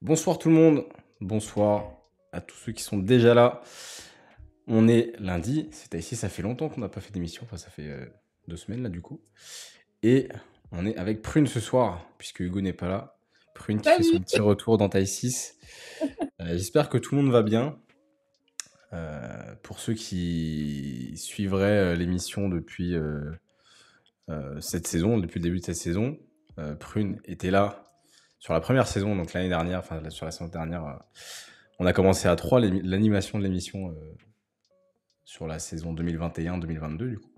Bonsoir tout le monde, bonsoir à tous ceux qui sont déjà là. On est lundi, c'est ici, ça fait longtemps qu'on n'a pas fait d'émission, enfin ça fait 2 semaines là du coup. Et on est avec Prune ce soir, puisque Hugo n'est pas là. Prune qui fait Salut! son petit retour dans Taille 6. J'espère que tout le monde va bien. Pour ceux qui suivraient l'émission depuis cette saison, depuis le début de cette saison, Prune était là sur la première saison, donc l'année dernière, enfin sur la saison dernière. On a commencé à 3 l'animation de l'émission sur la saison 2021-2022 du coup.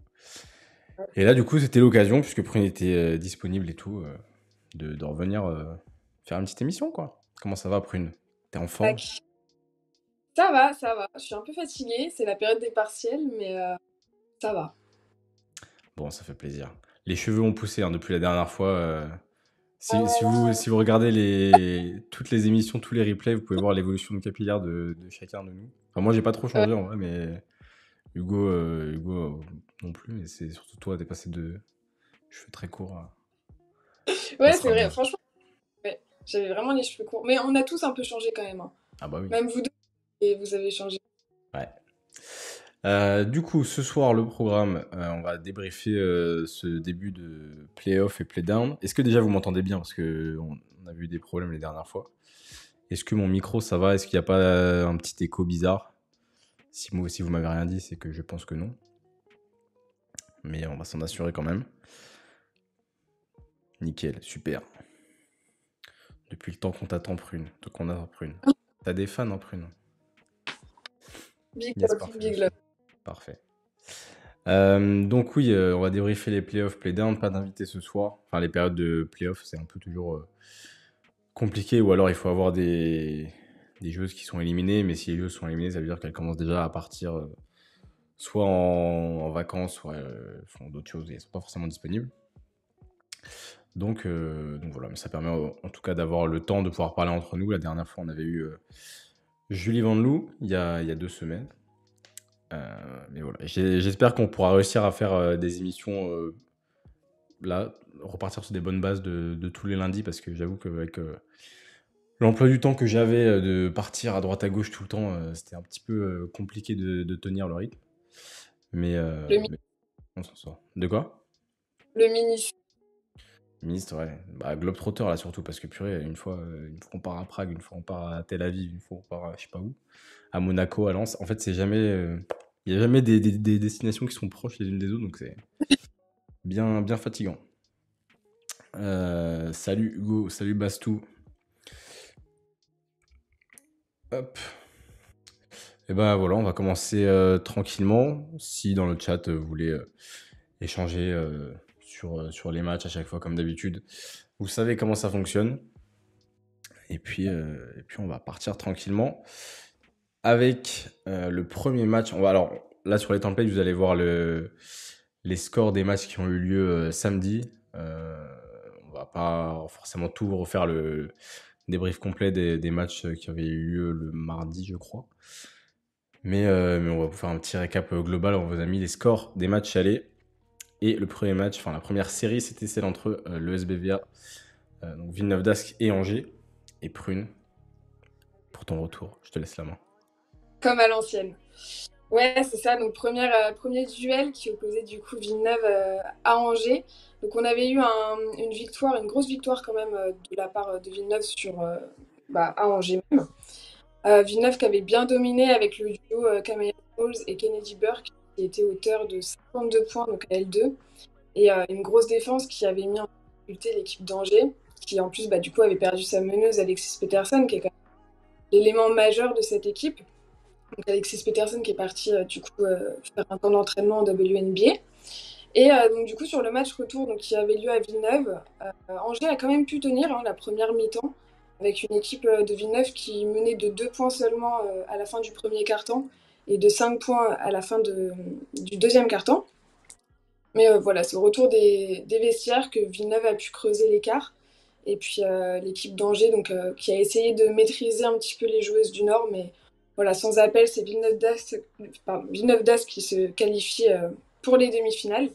Et là du coup c'était l'occasion, puisque Prune était disponible et tout, de revenir faire une petite émission quoi. Comment ça va Prune? T'es en forme? Tac. Ça va, ça va. Je suis un peu fatiguée, c'est la période des partiels, mais ça va. Bon, ça fait plaisir. Les cheveux ont poussé hein, depuis la dernière fois. Ah Si, ouais, si vous, là, si vous regardez toutes les émissions, tous les replays, vous pouvez voir l'évolution capillaire de chacun de nous. Enfin, moi, j'ai pas trop ouais, changé en vrai, mais Hugo non plus. Mais c'est surtout toi, t'es passé de cheveux très courts à... Ça ouais, c'est sera vrai. bien. Franchement, ouais, j'avais vraiment les cheveux courts. Mais on a tous un peu changé quand même, hein. Ah bah oui. Même vous deux, et vous avez changé. Ouais. Du coup, ce soir, le programme, on va débriefer ce début de playoff et playdown. Est-ce que déjà vous m'entendez bien? Parce que on a vu des problèmes les dernières fois. Est-ce que mon micro, ça va? Est-ce qu'il n'y a pas un petit écho bizarre? Si vous m'avez rien dit, c'est que je pense que non. Mais on va s'en assurer quand même. Nickel, super. Depuis le temps qu'on t'attend, Prune. Donc on a Prune. T'as des fans en Prune? Big Yes, love, parfait, je big suis. love. Parfait. Donc oui, on va débriefer les playoffs, playdown, pas d'invité ce soir. Enfin, les périodes de playoffs, c'est un peu toujours compliqué, ou alors il faut avoir des joueuses qui sont éliminées, mais si les joueuses sont éliminées, ça veut dire qu'elles commencent déjà à partir soit en vacances, soit font d'autres choses et elles sont pas forcément disponibles. Donc voilà, mais ça permet en tout cas d'avoir le temps de pouvoir parler entre nous. La dernière fois, on avait eu Julie Vandelou il y a 2 semaines. Mais voilà, j'espère qu'on pourra réussir à faire des émissions là, repartir sur des bonnes bases de tous les lundis, parce que j'avoue qu'avec l'emploi du temps que j'avais de partir à droite à gauche tout le temps, c'était un petit peu compliqué de tenir le rythme. Mais, Le, mi- mais on s'en sort. De quoi? le mini. Ministre, ouais. Bah, Globetrotter, là, surtout, parce que purée, une fois on part à Prague, une fois on part à Tel Aviv, une fois on part à je sais pas où, à Monaco, à Lens. En fait, c'est jamais. Il n'y a jamais des destinations qui sont proches les unes des autres, donc c'est bien, bien fatigant. Salut Hugo, salut Bastou. Hop. Et ben voilà, on va commencer tranquillement. Si dans le chat vous voulez échanger sur les matchs à chaque fois, comme d'habitude, vous savez comment ça fonctionne. Et puis on va partir tranquillement avec le premier match. Alors là sur les templates, vous allez voir les scores des matchs qui ont eu lieu samedi. On va pas forcément tout vous refaire le débrief complet des matchs qui avaient eu lieu le mardi, je crois. Mais on va vous faire un petit récap global. On vous a mis les scores des matchs allés. Et le premier match, enfin la première série, c'était celle entre le SBVA, donc Villeneuve d'Ascq et Angers. Et Prune, pour ton retour, je te laisse la main. Comme à l'ancienne. Ouais, c'est ça. Donc, premier duel qui opposait du coup Villeneuve à Angers. Donc, on avait eu une victoire, une grosse victoire quand même de la part de Villeneuve à Angers même. Villeneuve qui avait bien dominé avec le duo Kamaya Knowles et Kennedy Burke, qui était auteur de 52 points donc à L2. Et une grosse défense qui avait mis en difficulté l'équipe d'Angers, qui en plus du coup avait perdu sa meneuse Alexis Peterson, qui est quand même l'élément majeur de cette équipe. Donc Alexis Peterson qui est parti faire un temps d'entraînement en WNBA. Et donc du coup sur le match retour donc, qui avait lieu à Villeneuve, Angers a quand même pu tenir la première mi-temps avec une équipe de Villeneuve qui menait de 2 points seulement à la fin du premier quart-temps et de 5 points à la fin du deuxième quart-temps. Mais voilà, c'est au retour des vestiaires que Villeneuve a pu creuser l'écart. Et puis l'équipe d'Angers qui a essayé de maîtriser un petit peu les joueuses du Nord, mais voilà, sans appel, c'est Villeneuve d'Ascq qui se qualifie pour les demi-finales.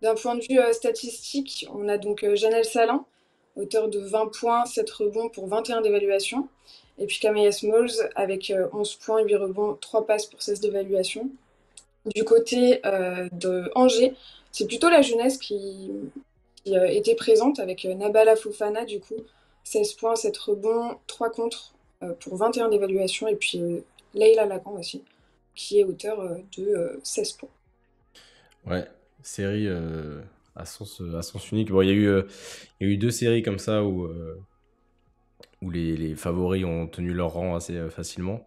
D'un point de vue statistique, on a donc Janelle Salin, auteur de 20 points, 7 rebonds pour 21 d'évaluation. Et puis Kamaya Smalls avec 11 points, 8 rebonds, 3 passes pour 16 d'évaluation. Du côté de Angers, c'est plutôt la jeunesse qui était présente avec Nabala Fofana, du coup, 16 points, 7 rebonds, 3 contres pour 21 d'évaluation. Et puis Leila Lacan aussi, qui est auteur de 16 points. Ouais, série à sens unique. Bon, il y a eu deux séries comme ça où les favoris ont tenu leur rang assez facilement.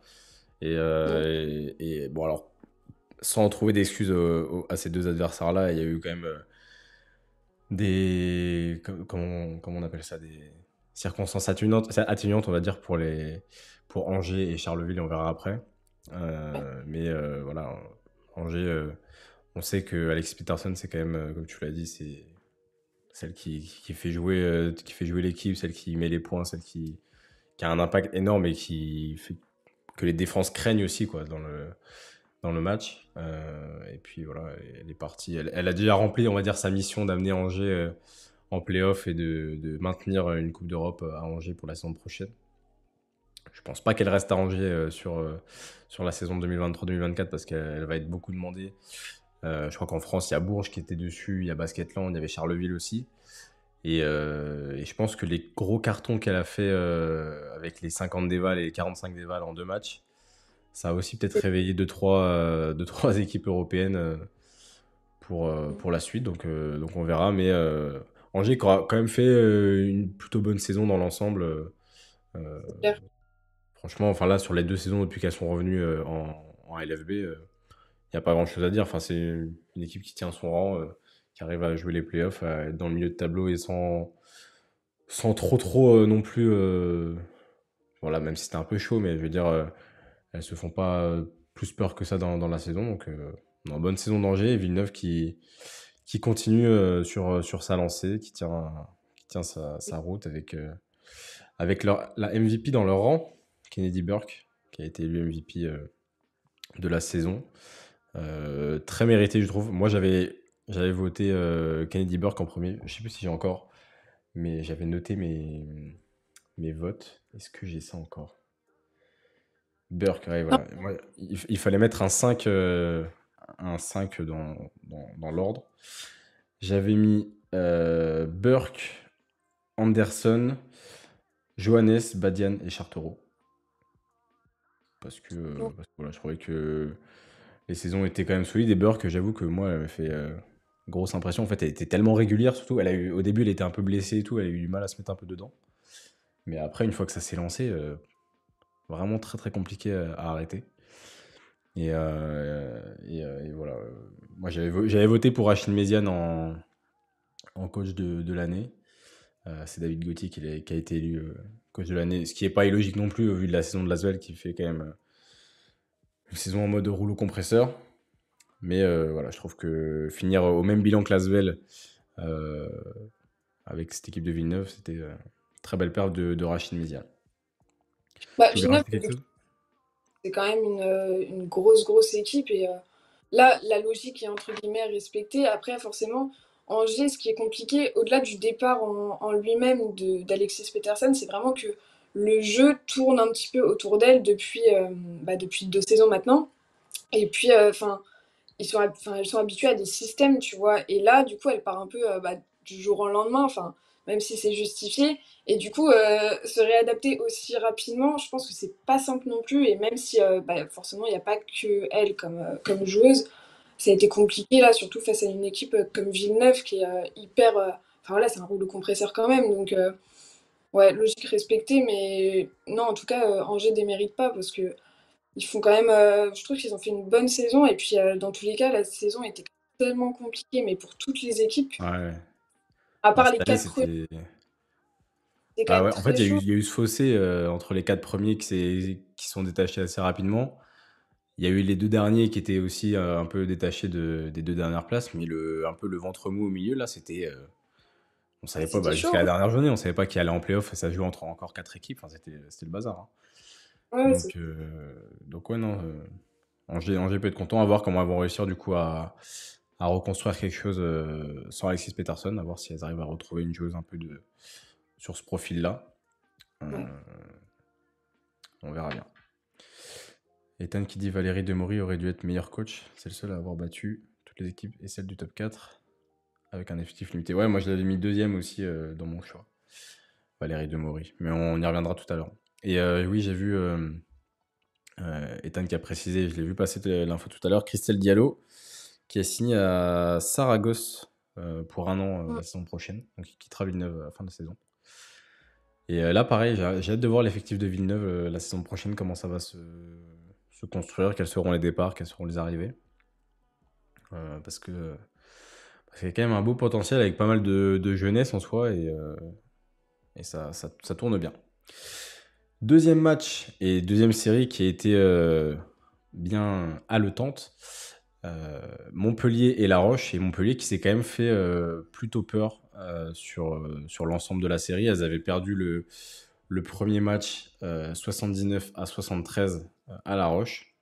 Et bon, alors, sans trouver d'excuses à ces deux adversaires-là, il y a eu quand même comment on appelle ça, des circonstances atténuantes, on va dire, pour Angers et Charleville, on verra après. Mais voilà, Angers, on sait que Alexis Peterson, c'est quand même, comme tu l'as dit, c'est celle qui fait jouer l'équipe, celle qui met les points, qui a un impact énorme et qui fait que les défenses craignent aussi quoi, dans le match. Et puis voilà, elle est partie. Elle a déjà rempli, on va dire, sa mission d'amener Angers en play-off et de maintenir une Coupe d'Europe à Angers pour la saison prochaine. Je pense pas qu'elle reste à Angers sur la saison 2023-2024 parce qu'elle va être beaucoup demandée. Je crois qu'en France, il y a Bourges qui était dessus, il y a Basketland, il y avait Charleville aussi. Et je pense que les gros cartons qu'elle a fait avec les 50 dévals et les 45 dévals en deux matchs, ça a aussi peut-être réveillé deux, trois équipes européennes pour la suite. Donc on verra. Mais Angers qui aura quand même fait une plutôt bonne saison dans l'ensemble. Euh, Franchement, enfin là, sur les deux saisons depuis qu'elles sont revenues en LFB, il n'y a pas grand-chose à dire. Enfin, c'est une équipe qui tient son rang, qui arrive à jouer les playoffs, à être dans le milieu de tableau et sans trop non plus. Voilà, même si c'était un peu chaud, mais je veux dire, elles se font pas plus peur que ça dans la saison. Donc, non, bonne saison d'Angers et Villeneuve qui continue sur sa lancée, qui tient sa route avec la MVP dans leur rang, Kennedy Burke, qui a été élu MVP de la saison. Très mérité, je trouve. Moi, j'avais voté Kennedy Burke en premier. Je sais plus si j'ai encore, mais j'avais noté mes votes. Est-ce que j'ai ça encore? Burke, ouais, voilà. Moi, il fallait mettre un 5 dans l'ordre. J'avais mis Burke, Anderson, Johannes, Badian et Chartereau. Parce que voilà, je trouvais que les saisons étaient quand même solides. Et Burke, j'avoue que moi, elle m'a fait grosse impression. En fait, elle était tellement régulière, surtout. Au début, elle était un peu blessée et tout. Elle a eu du mal à se mettre un peu dedans. Mais après, une fois que ça s'est lancé, vraiment très très compliqué à arrêter. Et voilà. Moi, j'avais voté pour Rachid Méziane en coach de l'année. C'est David Gauthier qui a été élu coach de l'année. Ce qui n'est pas illogique non plus au vu de la saison de Lasvel qui fait quand même une saison en mode rouleau compresseur. Mais voilà, je trouve que finir au même bilan que Lasvel euh, avec cette équipe de Villeneuve, c'était une très belle perf de Rachid Méziane. Bah, Tu voulais Villeneuve, rajouter quelque chose? c'est quand même une grosse équipe. Et là, la logique est entre guillemets respectée. Après, forcément, Angers, ce qui est compliqué, au-delà du départ en lui-même d'Alexis Peterson, c'est vraiment que le jeu tourne un petit peu autour d'elle depuis 2 saisons maintenant. Et puis, elles sont habituées à des systèmes, tu vois. Et là, du coup, elle part un peu du jour au lendemain, enfin, même si c'est justifié. Et du coup, se réadapter aussi rapidement, je pense que c'est pas simple non plus. Et même si, forcément, il n'y a pas que elle comme joueuse, ça a été compliqué là, surtout face à une équipe comme Villeneuve qui est hyper. Enfin voilà, c'est un rouleau compresseur quand même. Donc, ouais, logique respectée. Mais non, en tout cas, Angers démérite pas parce que ils font quand même, je trouve qu'ils ont fait une bonne saison. Et puis, dans tous les cas, la saison était tellement compliquée, mais pour toutes les équipes, Ouais. à Bah, part cette les année, 4 premiers, c'était. c'était quand Bah même ouais, en fait, très chaud. il y a eu ce fossé entre les quatre premiers qui sont détachés assez rapidement. Il y a eu les deux derniers qui étaient aussi un peu détachés des deux dernières places, mais un peu le ventre mou au milieu, là, c'était. On savait pas, C'était bah, chaud, jusqu'à la hein. dernière journée, on savait pas qui allait en playoff et ça joue entre encore quatre équipes. Enfin, c'était le bazar, hein. Ouais, Donc ouais, non. Angers peut être content à voir comment elles vont réussir du coup à reconstruire quelque chose sans Alexis Peterson, à voir si elles arrivent à retrouver une joueuse un peu sur ce profil-là. Ouais. On verra bien. Ethan qui dit Valérie Demory aurait dû être meilleur coach. C'est le seul à avoir battu toutes les équipes et celle du top 4 avec un effectif limité. Ouais, moi je l'avais mis deuxième aussi dans mon choix. Valérie Demory. Mais on y reviendra tout à l'heure. Et oui, j'ai vu Ethan qui a précisé, je l'ai vu passer l'info tout à l'heure, Christelle Diallo qui a signé à Saragosse pour 1 an la saison prochaine. Donc il quittera Villeneuve à la fin de la saison. Et là, pareil, j'ai hâte de voir l'effectif de Villeneuve la saison prochaine, comment ça va se construire, quels seront les départs, quelles seront les arrivées. Parce qu'il y a quand même un beau potentiel avec pas mal de jeunesse en soi et ça tourne bien. Deuxième match et deuxième série qui a été bien haletante. Montpellier et La Roche. Et Montpellier qui s'est quand même fait plutôt peur sur l'ensemble de la série. Elles avaient perdu le premier match 79-73 à La Roche.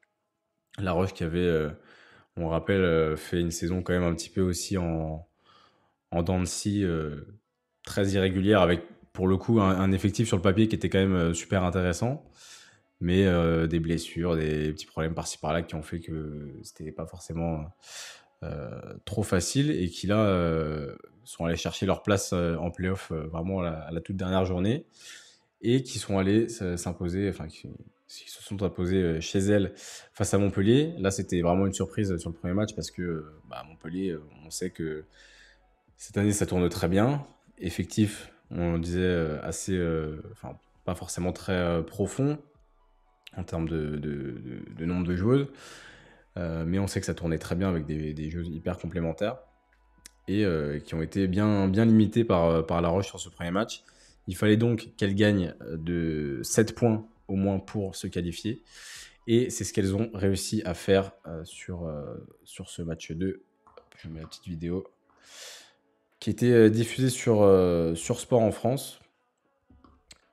La Roche qui avait, on rappelle, fait une saison quand même un petit peu aussi en dents de scie, très irrégulière avec pour le coup un effectif sur le papier qui était quand même super intéressant. Mais des blessures, des petits problèmes par-ci par-là qui ont fait que c'était pas forcément trop facile et qui là sont allés chercher leur place en play-off vraiment à la toute dernière journée et qui sont allés s'imposer, enfin qui se sont imposés chez elles face à Montpellier. Là, c'était vraiment une surprise sur le premier match parce que Montpellier, on sait que cette année, ça tourne très bien. Effectif, on disait assez, enfin pas forcément très profond en termes de nombre de joueuses. Mais on sait que ça tournait très bien avec des jeux hyper complémentaires et qui ont été bien limités par La Roche sur ce premier match. Il fallait donc qu'elles gagnent de 7 points au moins pour se qualifier. Et c'est ce qu'elles ont réussi à faire sur ce match 2. Je mets la petite vidéo qui était diffusée sur Sport en France.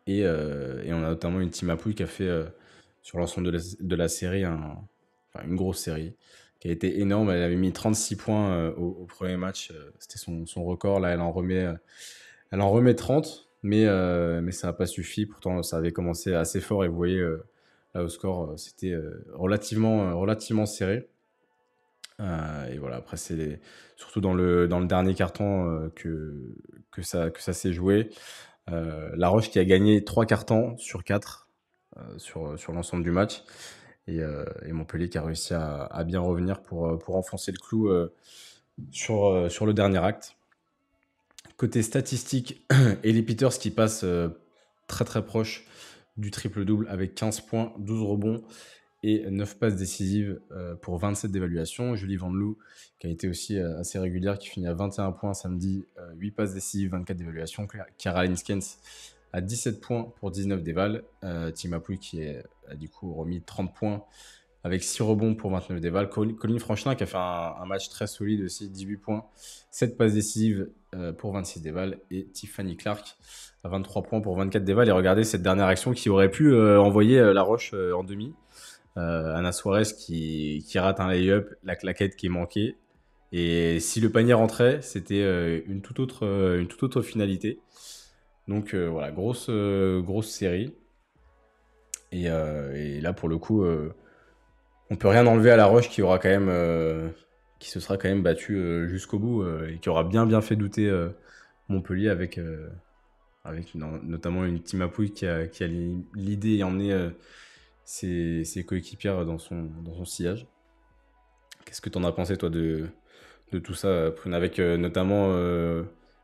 Et on a notamment une team Apouille qui a fait sur l'ensemble de la série une grosse série qui a été énorme. Elle avait mis 36 points au premier match. C'était son record. Là, elle en remet 30, mais ça n'a pas suffi. Pourtant, ça avait commencé assez fort et vous voyez là au score, c'était relativement serré. Et voilà, après, c'est surtout dans le dernier carton que ça s'est joué. La Roche qui a gagné 3 cartons sur 4 sur l'ensemble du match. Et Montpellier qui a réussi à bien revenir pour enfoncer le clou sur le dernier acte. Côté statistique, Ellie Peters qui passe très très proche du triple-double avec 15 points, 12 rebonds et 9 passes décisives pour 27 d'évaluation. Julie Vandelou qui a été aussi assez régulière, qui finit à 21 points samedi, 8 passes décisives, 24 d'évaluation. Chiara Linskens à 17 points pour 19 d'éval. Tim Apouille qui a du coup remis 30 points avec 6 rebonds pour 29 d'éval. Colline Franchelin qui a fait un match très solide aussi, 18 points, 7 passes décisives pour 26 d'éval. Et Tiffany Clark à 23 points pour 24 d'éval. Et regardez cette dernière action qui aurait pu envoyer La Roche en demi. Anna Suarez qui rate un lay-up, la claquette qui est manquée. Et si le panier rentrait, c'était une toute autre finalité. Donc voilà, grosse série. Et là, pour le coup, on peut rien enlever à La Roche qui aura quand même, qui se sera quand même battu jusqu'au bout et qui aura bien fait douter Montpellier avec notamment une team Apouille qui a l'idée et emmené ses coéquipières dans son sillage. Qu'est-ce que tu en as pensé, toi, de tout ça, Prune, avec notamment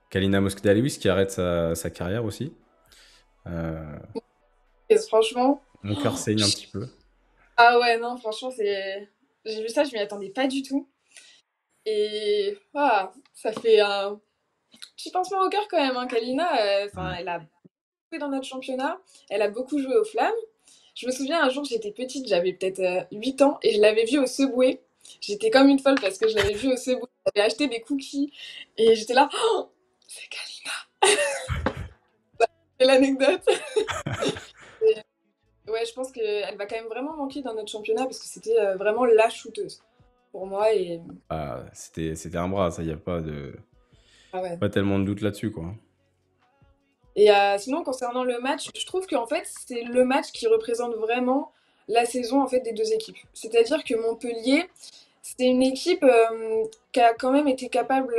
Kalina Mosqueda-Lewis qui arrête sa carrière aussi. Et franchement, Mon cœur saigne un petit peu. ah ouais, non, franchement, j'ai vu ça, je m'y attendais pas du tout. Et ça fait un petit pincement au cœur quand même, hein. Kalina, elle a joué dans notre championnat, elle a beaucoup joué aux Flammes. Je me souviens un jour, j'étais petite, j'avais peut-être 8 ans, et je l'avais vue au Subway. J'étais comme une folle parce que je l'avais vue au Subway. J'avais acheté des cookies, et j'étais là, oh, c'est Kalina. C'est l'anecdote. Ouais, je pense qu'elle va quand même vraiment manquer dans notre championnat parce que c'était vraiment la shooteuse pour moi. Et c'était un bras, ça, il n'y a pas ah ouais. tellement de doute là-dessus, quoi. Et sinon, concernant le match, je trouve qu'en fait, c'est le match qui représente vraiment la saison en fait, des deux équipes. C'est-à-dire que Montpellier, c'est une équipe qui a quand même été capable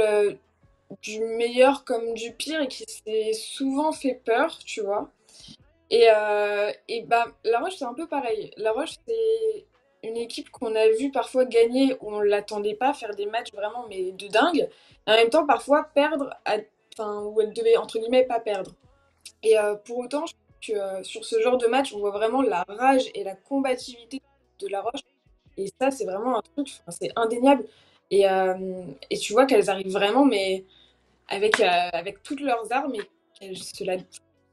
du meilleur comme du pire et qui s'est souvent fait peur, tu vois. Et bah, La Roche, c'est un peu pareil. La Roche, c'est une équipe qu'on a vu parfois gagner où on ne l'attendait pas, faire des matchs vraiment mais de dingue. Et en même temps, parfois perdre, enfin, où elle devait, entre guillemets, pas perdre. Et pour autant, je trouve que sur ce genre de match, on voit vraiment la rage et la combativité de La Roche. Et ça, c'est vraiment un truc, enfin, c'est indéniable. Et tu vois qu'elles arrivent vraiment, mais avec toutes leurs armes et qu'elles se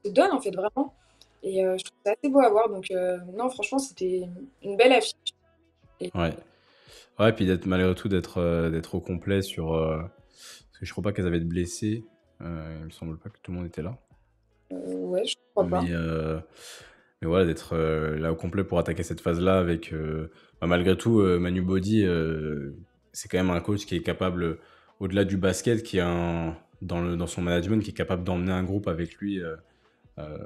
donnent en fait vraiment. Et je trouve ça assez beau à voir. Donc non, franchement, c'était une belle affiche. Et, Ouais. Ouais, puis malgré tout d'être au complet sur. Parce que je crois pas qu'elles avaient de blessés. Il me semble pas que tout le monde était là. ouais, je crois pas. Mais, euh, mais voilà, d'être là au complet pour attaquer cette phase-là avec. Bah, malgré tout, Manu Bodi, c'est quand même un coach qui est capable, au-delà du basket, dans son management, qui est capable d'emmener un groupe avec lui euh,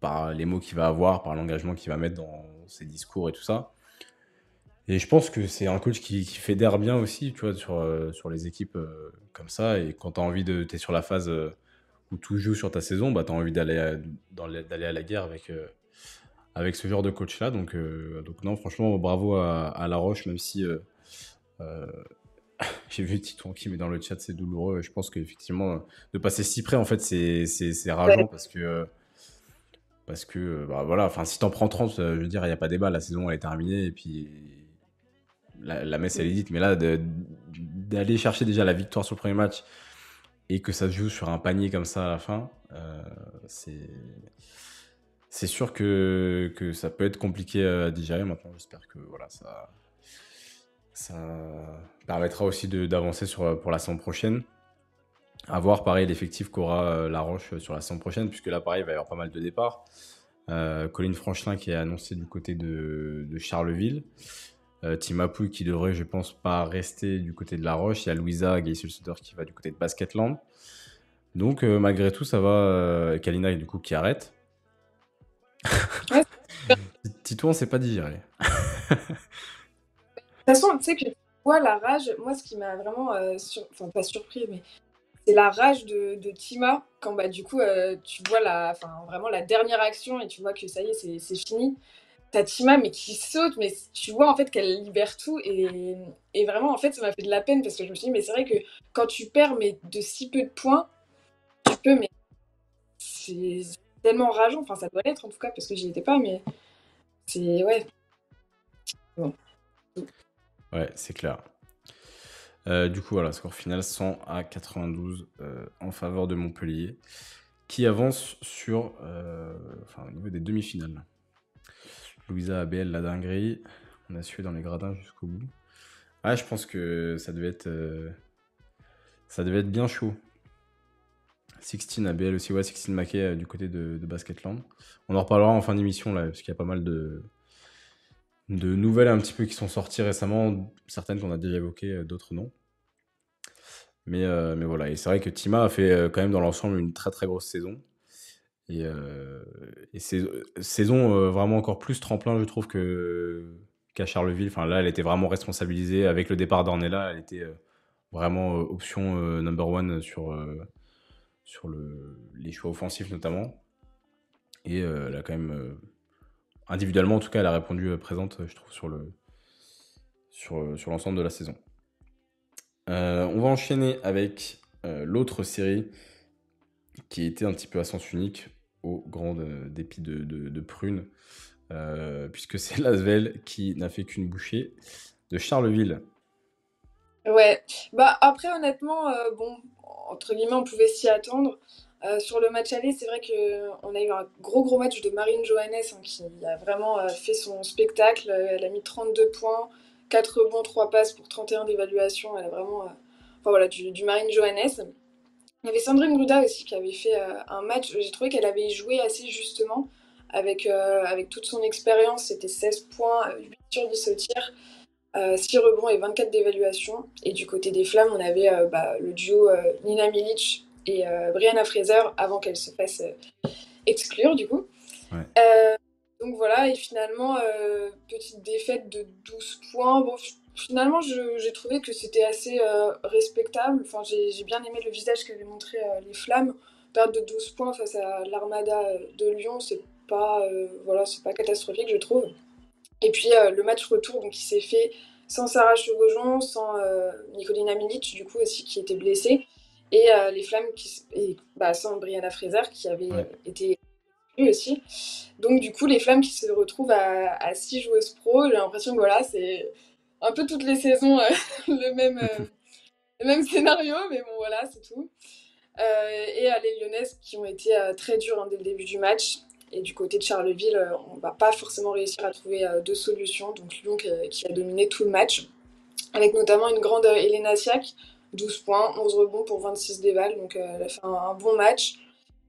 par les mots qu'il va avoir, par l'engagement qu'il va mettre dans ses discours et tout ça. Et je pense que c'est un coach qui fédère bien aussi, tu vois, sur les équipes comme ça. Et quand tu as envie t'es sur la phase où tout joue sur ta saison, bah, tu as envie d'aller à la guerre avec ce genre de coach-là. Donc non, franchement, bravo à La Roche, même si euh, j'ai vu Titouan qui met dans le chat, c'est douloureux. Je pense qu'effectivement, de passer si près, en fait, c'est rageant Ouais, parce que bah, voilà, enfin, si t'en prends 30, je veux dire, il n'y a pas débat, la saison elle est terminée et puis la messe elle est dite. Mais là, d'aller chercher déjà la victoire sur le premier match et que ça se joue sur un panier comme ça à la fin, c'est c'est sûr que ça peut être compliqué à digérer. Maintenant, j'espère que voilà, ça permettra aussi d'avancer pour la saison prochaine. À voir, pareil, l'effectif qu'aura La Roche sur la saison prochaine, puisque là, pareil, il va y avoir pas mal de départs. Colline Franchelin qui est annoncé du côté de Charleville. Tim Apouy qui devrait, je pense, pas rester du côté de La Roche. Il y a Louisa Gay-Sulsutter qui va du côté de Basketland. Donc, malgré tout, ça va. Kalina, du coup, qui arrête. ouais. Titouan, c'est pas digéré. De toute façon, tu sais que tu vois la rage, moi ce qui m'a vraiment, enfin pas surpris, mais c'est la rage de Tima quand bah, du coup tu vois enfin, vraiment la dernière action et tu vois que ça y est, c'est fini. T'as Tima mais qui saute, mais tu vois en fait qu'elle libère tout et vraiment en fait ça m'a fait de la peine parce que je me suis dit mais c'est vrai que quand tu perds mais de si peu de points, tu peux mais c'est tellement rageant, enfin ça doit l'être en tout cas parce que j'y étais pas mais c'est ouais. Bon. Ouais, c'est clair. Du coup, voilà, score final 100 à 92 en faveur de Montpellier, qui avance au niveau des demi-finales. Louisa ABL, la dinguerie. On a sué dans les gradins jusqu'au bout. Ah, je pense que ça devait être bien chaud. 16 ABL aussi, ouais, 16 Mackay du côté de Basketland. On en reparlera en fin d'émission, là, parce qu'il y a pas mal de nouvelles un petit peu qui sont sorties récemment, certaines qu'on a déjà évoquées, d'autres non. Mais voilà, et c'est vrai que Tima a fait quand même dans l'ensemble une très très grosse saison. Et saison vraiment encore plus tremplin, je trouve, qu'à Charleville. Enfin, là, elle était vraiment responsabilisée. Avec le départ d'Ornella, elle était vraiment option number one sur les choix offensifs notamment. Et elle a quand même, individuellement en tout cas, elle a répondu présente, je trouve, sur l'ensemble de la saison. On va enchaîner avec l'autre série qui était un petit peu à sens unique, au grand dépit de Prune, puisque c'est Lasvel qui n'a fait qu'une bouchée de Charleville. Ouais, bah après honnêtement, bon, entre guillemets, on pouvait s'y attendre. Sur le match aller, c'est vrai qu'on a eu un gros match de Marine Johannes hein, qui a vraiment fait son spectacle. Elle a mis 32 points, 4 rebonds, 3 passes pour 31 d'évaluation. Elle a vraiment, enfin voilà, du Marine Johannes. Il y avait Sandrine Gruda aussi qui avait fait un match. J'ai trouvé qu'elle avait joué assez justement avec toute son expérience. C'était 16 points, 8 sur 10 au tir. 6 rebonds et 24 d'évaluation. Et du côté des Flammes, on avait le duo Nina Milic et Brianna Fraser avant qu'elle se fasse exclure du coup. Ouais. Donc voilà, et finalement, petite défaite de 12 points. Bon, finalement, j'ai trouvé que c'était assez respectable. Enfin, j'ai bien aimé le visage qu'avaient montré les Flammes. Perdre de 12 points face à l'Armada de Lyon, voilà, c'est pas catastrophique, je trouve. Et puis le match retour, donc, qui s'est fait sans Sarah Chevaujon, sans Nicolina Milic, du coup, aussi, qui était blessée. Et les Flammes, sans Brianna Fraser, qui avait Ouais. été lui aussi. Donc du coup, les Flammes qui se retrouvent à 6 joueuses pro, j'ai l'impression que voilà, c'est un peu toutes les saisons le même scénario, mais bon voilà, c'est tout. Et les Lyonnaises qui ont été très dures dès le début du match. Et du côté de Charleville, on va pas forcément réussir à trouver de solution. Donc Lyon qui a dominé tout le match, avec notamment une grande Elena Siak, 12 points, 11 rebonds pour 26 dévals. Donc elle a fait un bon match.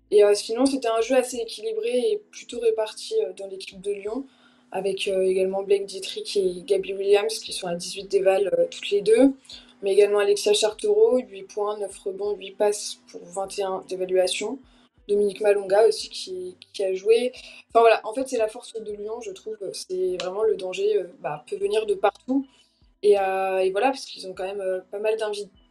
Et sinon, c'était un jeu assez équilibré et plutôt réparti dans l'équipe de Lyon, avec également Blake Dietrich et Gabby Williams qui sont à 18 déval toutes les deux, mais également Alexia Chartereau, 8 points, 9 rebonds, 8 passes pour 21 d'évaluation. Dominique Malonga aussi qui a joué. Enfin voilà, en fait, c'est la force de Lyon, je trouve. C'est vraiment le danger, peut venir de partout. Et voilà, parce qu'ils ont quand même pas mal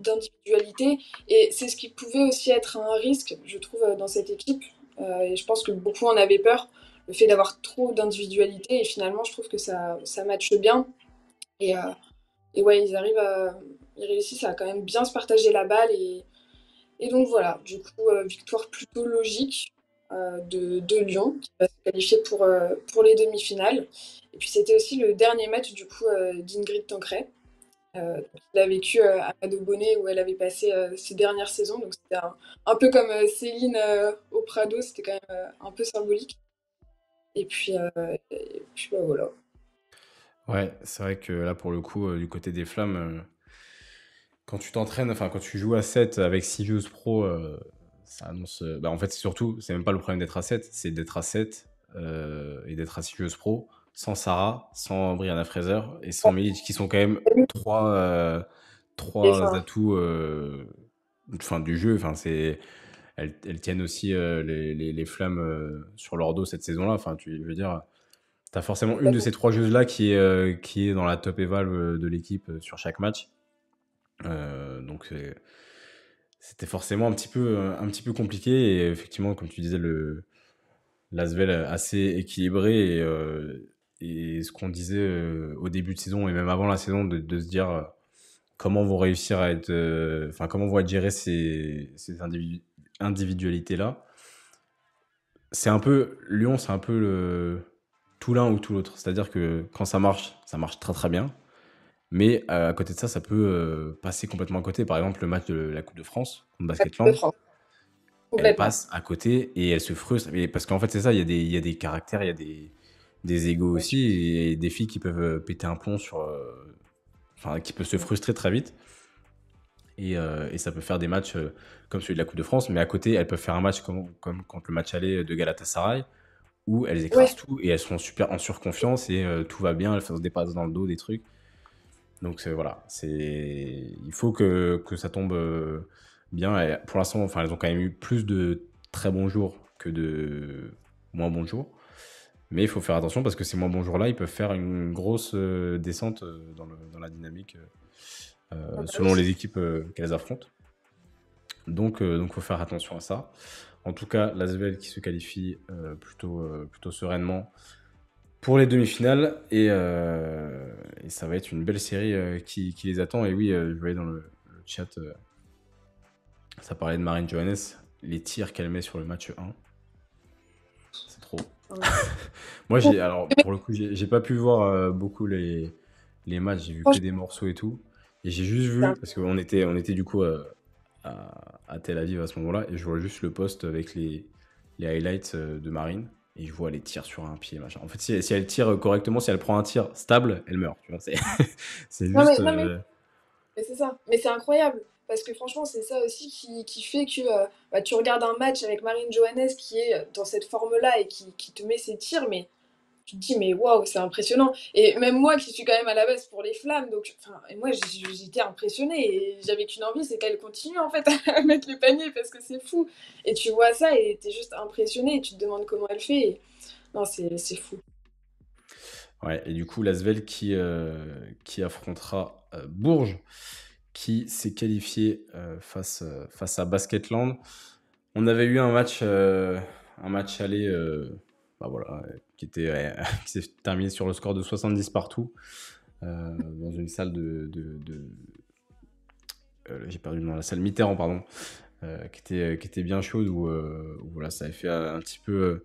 d'individualité. Et c'est ce qui pouvait aussi être un risque, je trouve, dans cette équipe. Et je pense que beaucoup en avaient peur, le fait d'avoir trop d'individualité. Et finalement, je trouve que ça matche bien. Et, euh, et ouais, ils réussissent à quand même bien se partager la balle. Et donc voilà, du coup, victoire plutôt logique de Lyon, qui va se qualifier pour les demi-finales. Et puis c'était aussi le dernier match du coup d'Ingrid Tancret. Il a vécu à Bonnet où elle avait passé ses dernières saisons. Donc c'était un peu comme Céline au Prado, c'était quand même un peu symbolique. Et puis bah, voilà. Ouais, c'est vrai que là, pour le coup, du côté des Flammes, quand tu t'entraînes, enfin, quand tu joues à 7 avec 6 joueuses pro, ça annonce. Bah, en fait, c'est surtout, c'est même pas le problème d'être à 7, c'est d'être à 7 et d'être à 6 joueuses pro, sans Sarah, sans Brianna Fraser et sans Milic, qui sont quand même trois, euh, Et trois enfin, atouts enfin, du jeu. Enfin, elles tiennent aussi les Flammes sur leur dos cette saison-là. Enfin, je veux dire, t'as forcément une de ces trois joueuses-là qui est dans la top éval de l'équipe sur chaque match. Donc c'était forcément un petit peu compliqué et effectivement comme tu disais l'Asvel assez équilibré et ce qu'on disait au début de saison et même avant la saison de se dire comment vont réussir à être enfin comment vont être gérées ces individualités là, c'est un peu Lyon, c'est un peu tout l'un ou tout l'autre, c'est-à-dire que quand ça marche très très bien. Mais à côté de ça, ça peut passer complètement à côté. Par exemple, le match de la Coupe de France contre de Basketland, France, elle complètement. passe à côté et elle se frustre. Parce qu'en fait, c'est ça, il y a des caractères, il y a des égos Ouais. aussi et des filles qui peuvent péter un plomb enfin, qui peuvent se frustrer très vite. Et ça peut faire des matchs comme celui de la Coupe de France, mais à côté, elles peuvent faire un match comme contre le match aller de Galatasaray, où elles écrasent Ouais. tout et elles sont super en surconfiance et tout va bien, elles font des passes dans le dos, des trucs. Donc voilà, il faut que ça tombe bien. Et pour l'instant, enfin, elles ont quand même eu plus de très bons jours que de moins bons jours. Mais il faut faire attention parce que ces moins bons jours-là, ils peuvent faire une grosse descente dans la dynamique Ah bah selon oui. les équipes qu'elles affrontent. Donc, faut faire attention à ça. En tout cas, l'Asvel qui se qualifie plutôt sereinement pour les demi-finales et ça va être une belle série qui les attend. Et oui, je voyais dans le chat, ça parlait de Marine Johannes, les tirs qu'elle met sur le match 1, c'est trop. Moi, alors pour le coup, j'ai pas pu voir beaucoup les matchs, j'ai vu que Franchement, des morceaux et tout. Et j'ai juste c'est un- vu, parce qu'on était du coup à Tel Aviv à ce moment-là, et je vois juste le post avec les highlights de Marine. Et je vois les tirs sur un pied, machin. En fait, si elle tire correctement, si elle prend un tir stable, elle meurt. Tu vois, c'est Non juste. mais, non, mais c'est ça. Mais c'est incroyable. Parce que franchement, c'est ça aussi qui fait que tu regardes un match avec Marine Johannes qui est dans cette forme-là et qui te met ses tirs, mais tu te dis, mais waouh, c'est impressionnant. Et même moi qui suis quand même à la base pour les flammes, donc, enfin, et moi j'étais impressionnée et j'avais qu'une envie, c'est qu'elle continue en fait à mettre le panier parce que c'est fou. Et tu vois ça et t'es juste impressionné et tu te demandes comment elle fait. Non, c'est fou. Ouais, et du coup, l'Asvel qui affrontera Bourges, qui s'est qualifié face à Basketland. On avait eu un match aller bah voilà, qui s'est terminé sur le score de 70 partout dans une salle j'ai perdu le nom, la salle Mitterrand, pardon, qui était bien chaude où voilà, ça avait fait un petit peu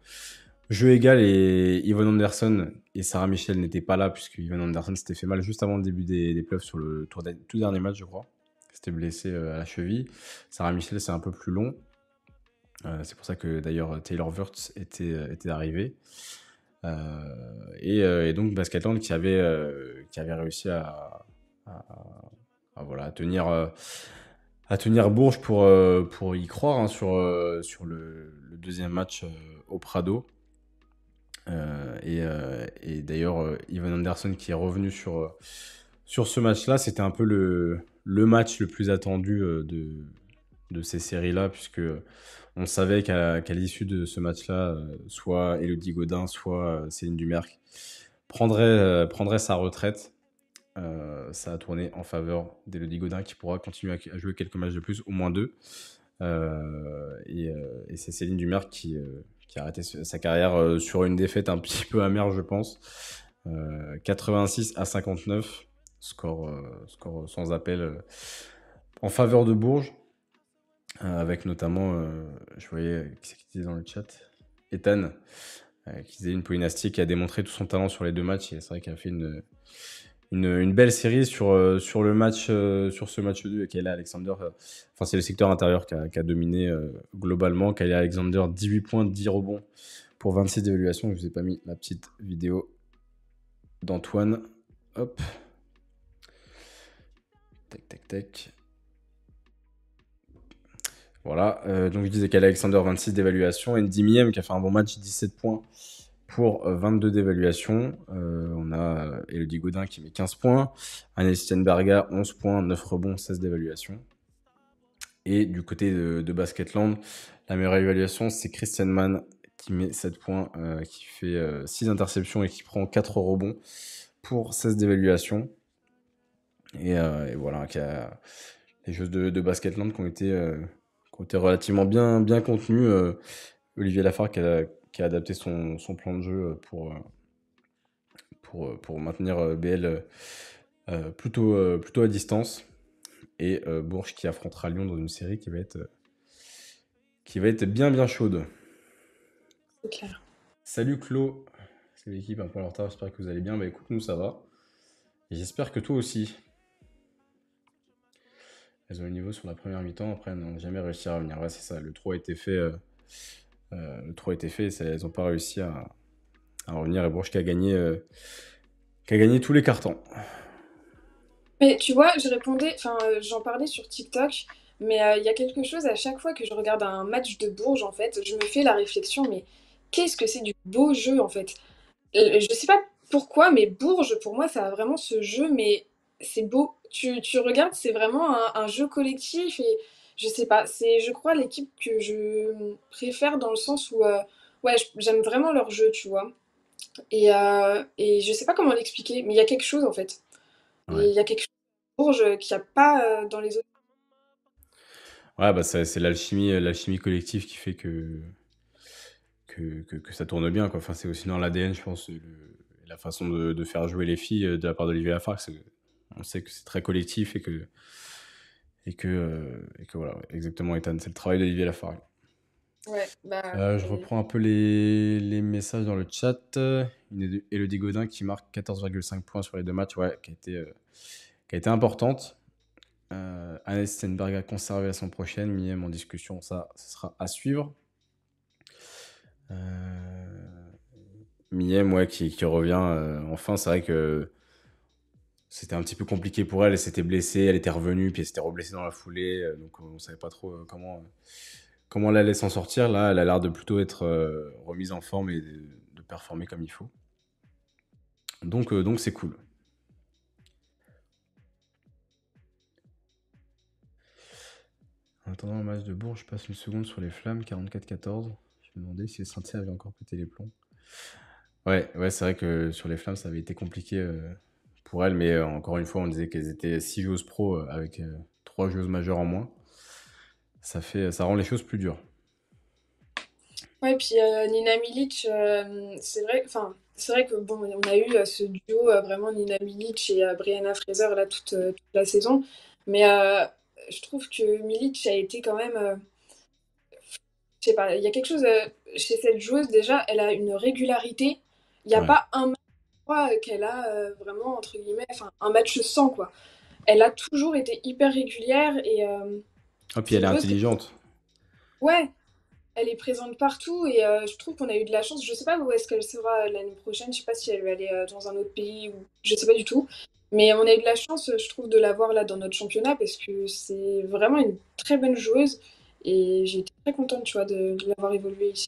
jeu égal et Yvonne Anderson et Sarah Michel n'étaient pas là puisque Yvonne Anderson s'était fait mal juste avant le début des playoffs sur le tout dernier match, je crois. S'était blessée à la cheville. Sarah Michel, c'est un peu plus long. C'est pour ça que d'ailleurs Taylor Wurtz était arrivé. Et donc Basketland qui avait réussi à- voilà, à tenir Bourges pour y croire hein, sur le deuxième match au Prado. Et d'ailleurs, Ivan Anderson qui est revenu sur ce match-là, c'était un peu le match le plus attendu de ces séries-là, puisque on savait qu'à l'issue de ce match-là, soit Élodie Godin, soit Céline Dumerc prendrait sa retraite. Ça a tourné en faveur d'Élodie Godin qui pourra continuer à jouer quelques matchs de plus, au moins deux. Et c'est Céline Dumerc qui a arrêté sa carrière sur une défaite un petit peu amère, je pense. 86-59, score sans appel en faveur de Bourges, avec notamment, je voyais qui c'est qui disait dans le chat, Ethan, qui disait une Polinasti qui a démontré tout son talent sur les deux matchs, et c'est vrai qu'elle a fait une belle série sur le match, sur ce match 2 avec Kayla Alexander. Enfin, c'est le secteur intérieur qui a dominé globalement. Kayla Alexander, 18 points, 10 rebonds pour 26 d'évaluation. Je vous ai pas mis la petite vidéo d'Antoine. Hop. Tac, tac, tac. Voilà. Donc, je disais Kayla Alexander, 26 d'évaluation. Andy Miem qui a fait un bon match, 17 points pour 22 d'évaluation. On a Elodie Godin qui met 15 points. Annelies Stenberga, 11 points, 9 rebonds, 16 d'évaluation. Et du côté de Basketland, la meilleure évaluation, c'est Christian Mann qui met 7 points, qui fait 6 interceptions et qui prend 4 rebonds pour 16 d'évaluation. Et voilà, les choses de Basketland qui ont été relativement bien contenues. Olivier Lafargue qui a adapté son plan de jeu pour maintenir BL plutôt à distance. Et Bourges qui affrontera Lyon dans une série qui va être bien chaude. C'est clair. Salut Clo, c'est l'équipe un peu en retard, j'espère que vous allez bien. Bah écoute, nous ça va. Et j'espère que toi aussi. Elles ont le niveau sur la première mi-temps, après elles n'ont jamais réussi à revenir. Ouais, c'est ça, le trou a été fait. Elles n'ont pas réussi à revenir. Et Bourges qui a gagné tous les cartons. Mais tu vois, je répondais, enfin, j'en parlais sur TikTok, mais il y a quelque chose, à chaque fois que je regarde un match de Bourges, en fait, je me fais la réflexion, mais qu'est-ce que c'est du beau jeu, en fait? Je sais pas pourquoi, mais Bourges, pour moi, ça a vraiment ce jeu, mais c'est beau. Tu regardes, c'est vraiment un jeu collectif et je sais pas, c'est, je crois, l'équipe que je préfère dans le sens où, ouais, j'aime vraiment leur jeu, tu vois. Et je sais pas comment l'expliquer, mais il y a quelque chose, en fait. Ouais. Il y a quelque chose de Bourges qu'il n'y a pas dans les autres. Ouais, bah c'est l'alchimie collective qui fait que ça tourne bien, quoi. Enfin, c'est aussi dans l'ADN, je pense, la façon de faire jouer les filles de la part d'Olivier Lafargue. On sait que c'est très collectif et que voilà, ouais, exactement, Ethan, c'est le travail d'Olivier Lafargue. Ouais, bah, Je reprends un peu les messages dans le chat. Elodie Godin qui marque 14,5 points sur les deux matchs, ouais, qui a été importante. Annette Stenberg a conservé la semaine prochaine. Miem en discussion, ça sera à suivre. Miem, ouais, qui revient. Enfin, c'est vrai que c'était un petit peu compliqué pour elle. Elle s'était blessée, elle était revenue, puis elle s'était reblessée dans la foulée. Donc on savait pas trop comment elle allait s'en sortir. Là, elle a l'air de plutôt être remise en forme et de performer comme il faut. Donc c'est cool. En attendant le match de Bourges, je passe une seconde sur les Flammes, 44-14. Je me demandais si le Saint-Etienne avait encore pété les plombs. Ouais, c'est vrai que sur les Flammes, ça avait été compliqué pour elles, mais encore une fois, on disait qu'elles étaient 6 joueuses pro avec 3 joueuses majeures en moins. Ça rend les choses plus dures. Ouais, puis Nina Milic, c'est vrai que bon, on a eu ce duo vraiment Nina Milic et Brianna Fraser là toute la saison, mais je trouve que Milic a été quand même, je sais pas, il y a quelque chose chez cette joueuse déjà, elle a une régularité. Il n'y a Ouais. pas un match qu'elle a vraiment entre guillemets, enfin un match sans quoi. Elle a toujours été hyper régulière et Ah, puis c'est elle est une joueuse qui, intelligente. ouais, elle est présente partout et je trouve qu'on a eu de la chance. Je sais pas où est-ce qu'elle sera l'année prochaine. Je sais pas si elle va aller dans un autre pays ou je sais pas du tout. Mais on a eu de la chance, je trouve, de l'avoir là dans notre championnat parce que c'est vraiment une très bonne joueuse et j'ai été très contente, tu vois, de l'avoir évoluée ici.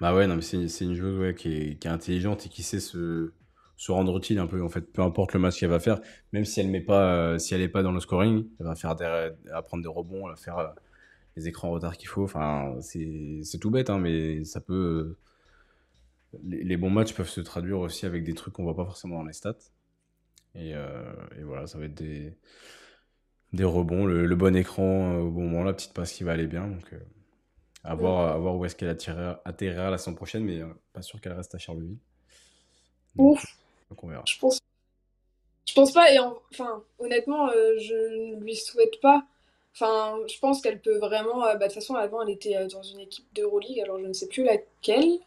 Bah ouais, non, mais c'est une joueuse ouais, qui est intelligente et qui sait se rendre utile un peu, en fait, peu importe le match qu'elle va faire, même si elle met pas, si elle est pas dans le scoring, elle va prendre des rebonds, elle va faire les écrans en retard qu'il faut. Enfin, c'est tout bête, hein, mais ça peut. Les bons matchs peuvent se traduire aussi avec des trucs qu'on voit pas forcément dans les stats. Et voilà, ça va être des rebonds, le bon écran au bon moment, la petite passe qui va aller bien. Donc, Mm. à voir où est-ce qu'elle atterrira la saison prochaine, mais pas sûr qu'elle reste à Charleville. Donc, Ouf, donc on verra. je pense, je pense pas. Et enfin, honnêtement, je ne lui souhaite pas. Enfin, je pense qu'elle peut vraiment. De toute façon, avant, elle était dans une équipe d'Euroleague, alors je ne sais plus laquelle.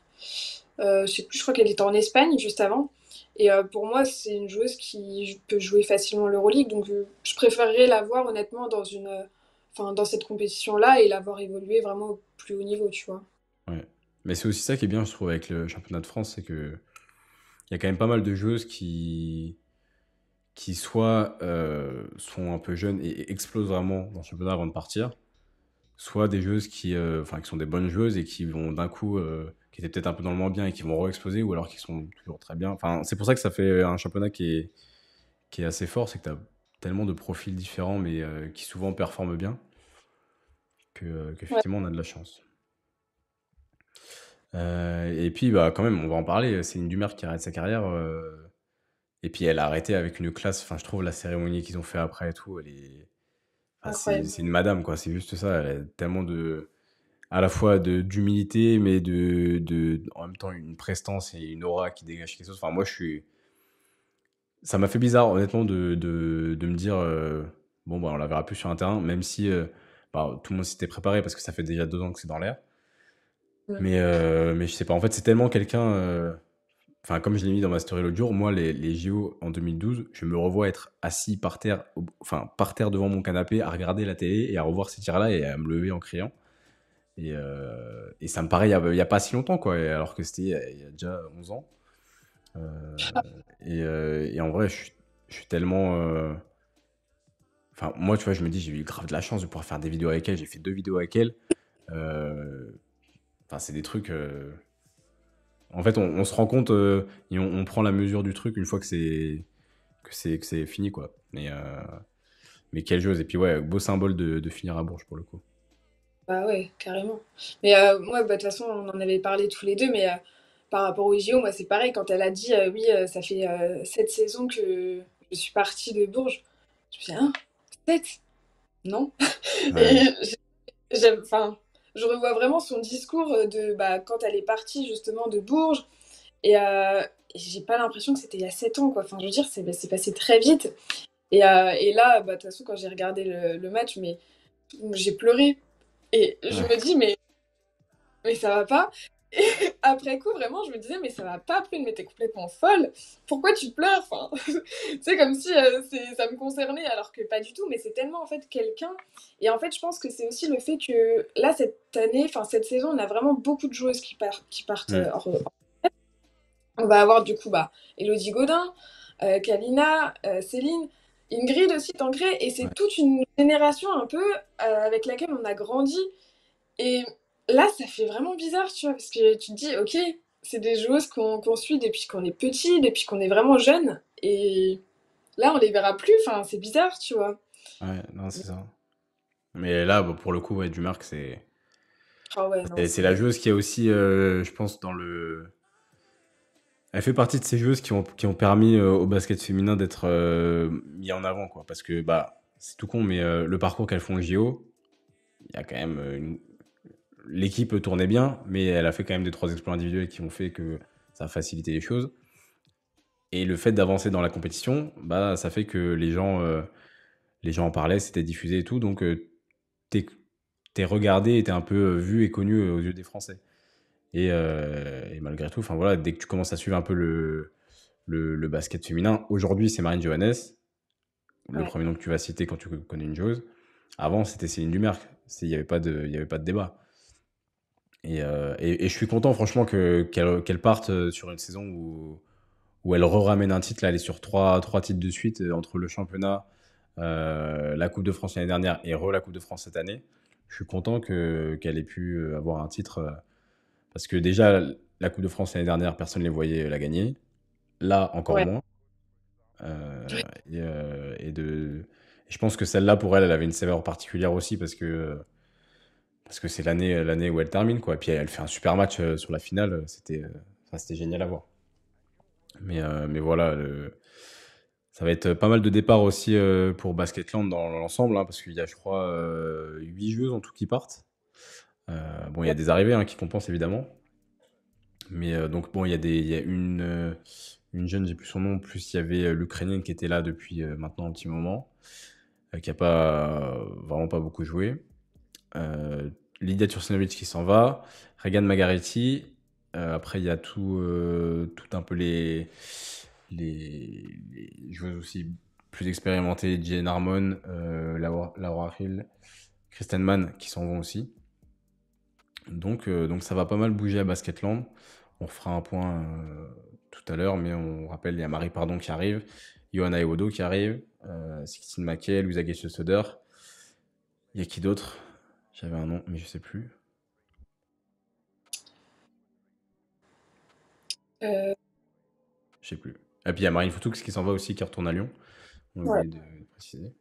Je sais plus, je crois qu'elle était en Espagne juste avant. Et pour moi, c'est une joueuse qui peut jouer facilement l'Euroleague. Donc, je préférerais la voir honnêtement enfin, dans cette compétition-là et la voir évoluer vraiment au plus haut niveau, tu vois. Ouais. Mais c'est aussi ça qui est bien, je trouve, avec le championnat de France, c'est que il y a quand même pas mal de joueuses qui soit sont un peu jeunes et explosent vraiment dans le championnat avant de partir, soit des joueuses enfin, qui sont des bonnes joueuses et qui vont d'un coup, qui étaient peut-être un peu dans le moins bien et qui vont re-exploser, ou alors qui sont toujours très bien. Enfin, c'est pour ça que ça fait un championnat qui est assez fort, c'est que tu as tellement de profils différents, mais qui souvent performent bien, Ouais. qu'effectivement on a de la chance. Et puis, bah, quand même, on va en parler. Céline Dumer qui arrête sa carrière. Et puis, elle a arrêté avec une classe. Enfin, je trouve la cérémonie qu'ils ont fait après et tout, enfin, Incroyable. c'est une madame, quoi. C'est juste ça. Elle a tellement à la fois d'humilité, mais en même temps, une prestance et une aura qui dégage quelque chose. Enfin, ça m'a fait bizarre, honnêtement, de me dire, bon, bah, on la verra plus sur un terrain, même si bah, tout le monde s'était préparé parce que ça fait déjà 2 ans que c'est dans l'air. Mm. Mais je sais pas, en fait, c'est tellement quelqu'un. Enfin, comme je l'ai mis dans ma story l'autre jour, moi, les JO en 2012, je me revois être assis par terre, enfin, par terre devant mon canapé, à regarder la télé et à revoir ces tirs-là et à me lever en criant. Et ça me paraît il y a pas si longtemps, quoi, alors que c'était il y a déjà 11 ans. Euh, et en vrai, je suis tellement. Enfin, moi, tu vois, je me dis, j'ai eu grave de la chance de pouvoir faire des vidéos avec elle. J'ai fait 2 vidéos avec elle. Euh, Enfin, c'est des trucs. En fait, on se rend compte et on prend la mesure du truc une fois que c'est fini, quoi. Mais quelle joueuse. Et puis, ouais, beau symbole de finir à Bourges pour le coup. Bah ouais, carrément. Mais moi, de toute façon, on en avait parlé tous les deux, mais par rapport au JO, moi, c'est pareil. Quand elle a dit, oui, ça fait 7 saisons que je suis partie de Bourges, je me suis dit, hein, 7? Non. Ouais, Et enfin, je revois vraiment son discours de bah, quand elle est partie justement de Bourges. Et, j'ai pas l'impression que c'était il y a 7 ans, quoi. Enfin, je veux dire, c'est passé très vite. Et là, de toute façon, quand j'ai regardé le match, mais j'ai pleuré. Et je ouais, me dis, mais ça va pas. Et après coup, vraiment, je me disais, mais ça va pas, Prune, mais t'es complètement folle. Pourquoi tu pleures? Enfin, c'est comme si ça me concernait, alors que pas du tout. Mais c'est tellement, en fait, quelqu'un. Et en fait, je pense que c'est aussi le fait que là, cette année, enfin, cette saison, on a vraiment beaucoup de joueuses qui partent mm, on va avoir, du coup, bah, Elodie Godin, Kalina, Céline, Ingrid aussi, Tancré. Et c'est ouais. toute une génération un peu avec laquelle on a grandi. Et là, ça fait vraiment bizarre, tu vois, parce que tu te dis, ok, c'est des joueuses qu'on suit depuis qu'on est petit, depuis qu'on est vraiment jeune. Et là, on les verra plus. Enfin, c'est bizarre, tu vois. Ouais, non, c'est ça. Mais là, bon, pour le coup, ouais, Dumarc, Ah ouais, non, c'est la c'est. joueuse qui a aussi, je pense, elle fait partie de ces joueuses qui ont permis au basket féminin d'être mis en avant, quoi. Parce que, bah, c'est tout con, mais le parcours qu'elles font au JO, il y a quand même l'équipe tournait bien, mais elle a fait quand même des trois exploits individuels qui ont fait que ça a facilité les choses. Et le fait d'avancer dans la compétition, bah, ça fait que les gens en parlaient, c'était diffusé et tout, donc t'es t'es regardé et t'es un peu vu et connu aux yeux des Français. Et malgré tout, enfin voilà, dès que tu commences à suivre un peu le basket féminin, aujourd'hui c'est Marine Johannes, le Ouais. premier nom que tu vas citer quand tu connais une joueuse. Avant c'était Céline Dumerc, il n'y avait pas il y avait pas de débat. Et je suis content franchement qu'elle parte sur une saison où elle ramène un titre. Là, elle est sur trois titres de suite entre le championnat, la Coupe de France l'année dernière et la Coupe de France cette année. Je suis content qu'elle ait pu avoir un titre parce que déjà, la Coupe de France l'année dernière, personne ne les voyait la gagner. Là, encore Ouais. moins. Euh, et je pense que celle-là, pour elle, elle avait une saveur particulière aussi parce que c'est l'année où elle termine, quoi. Et puis elle fait un super match sur la finale. Enfin, c'était génial à voir. Mais voilà, ça va être pas mal de départs aussi pour Basketland dans l'ensemble, hein, parce qu'il y a, je crois, 8 joueuses en tout qui partent. Bon, il y a Ouais. des arrivées hein, qui compensent évidemment. Mais donc, bon, il y a une jeune, j'ai plus son nom, plus il y avait l'Ukrainienne qui était là depuis maintenant un petit moment, qui a pas, vraiment pas beaucoup joué. Euh, Lydia Turcinovic qui s'en va, Regan Margaretti. Après, il y a tout un peu les joueuses aussi plus expérimentées, Jane Harmon, Laura Hill, Kristen Mann qui s'en vont aussi. Donc ça va pas mal bouger à Basketland. On refera un point tout à l'heure, mais on rappelle, il y a Marie Pardon qui arrive, Johanna Ewodo qui arrive, Sixtine Mackay, Louisa Gage-Söder. Il y a qui d'autre? J'avais un nom, mais je sais plus. Euh, Je sais plus. Et puis il y a Marine Foutoux qui s'en va aussi, qui retourne à Lyon. On a ouais. oublié de préciser.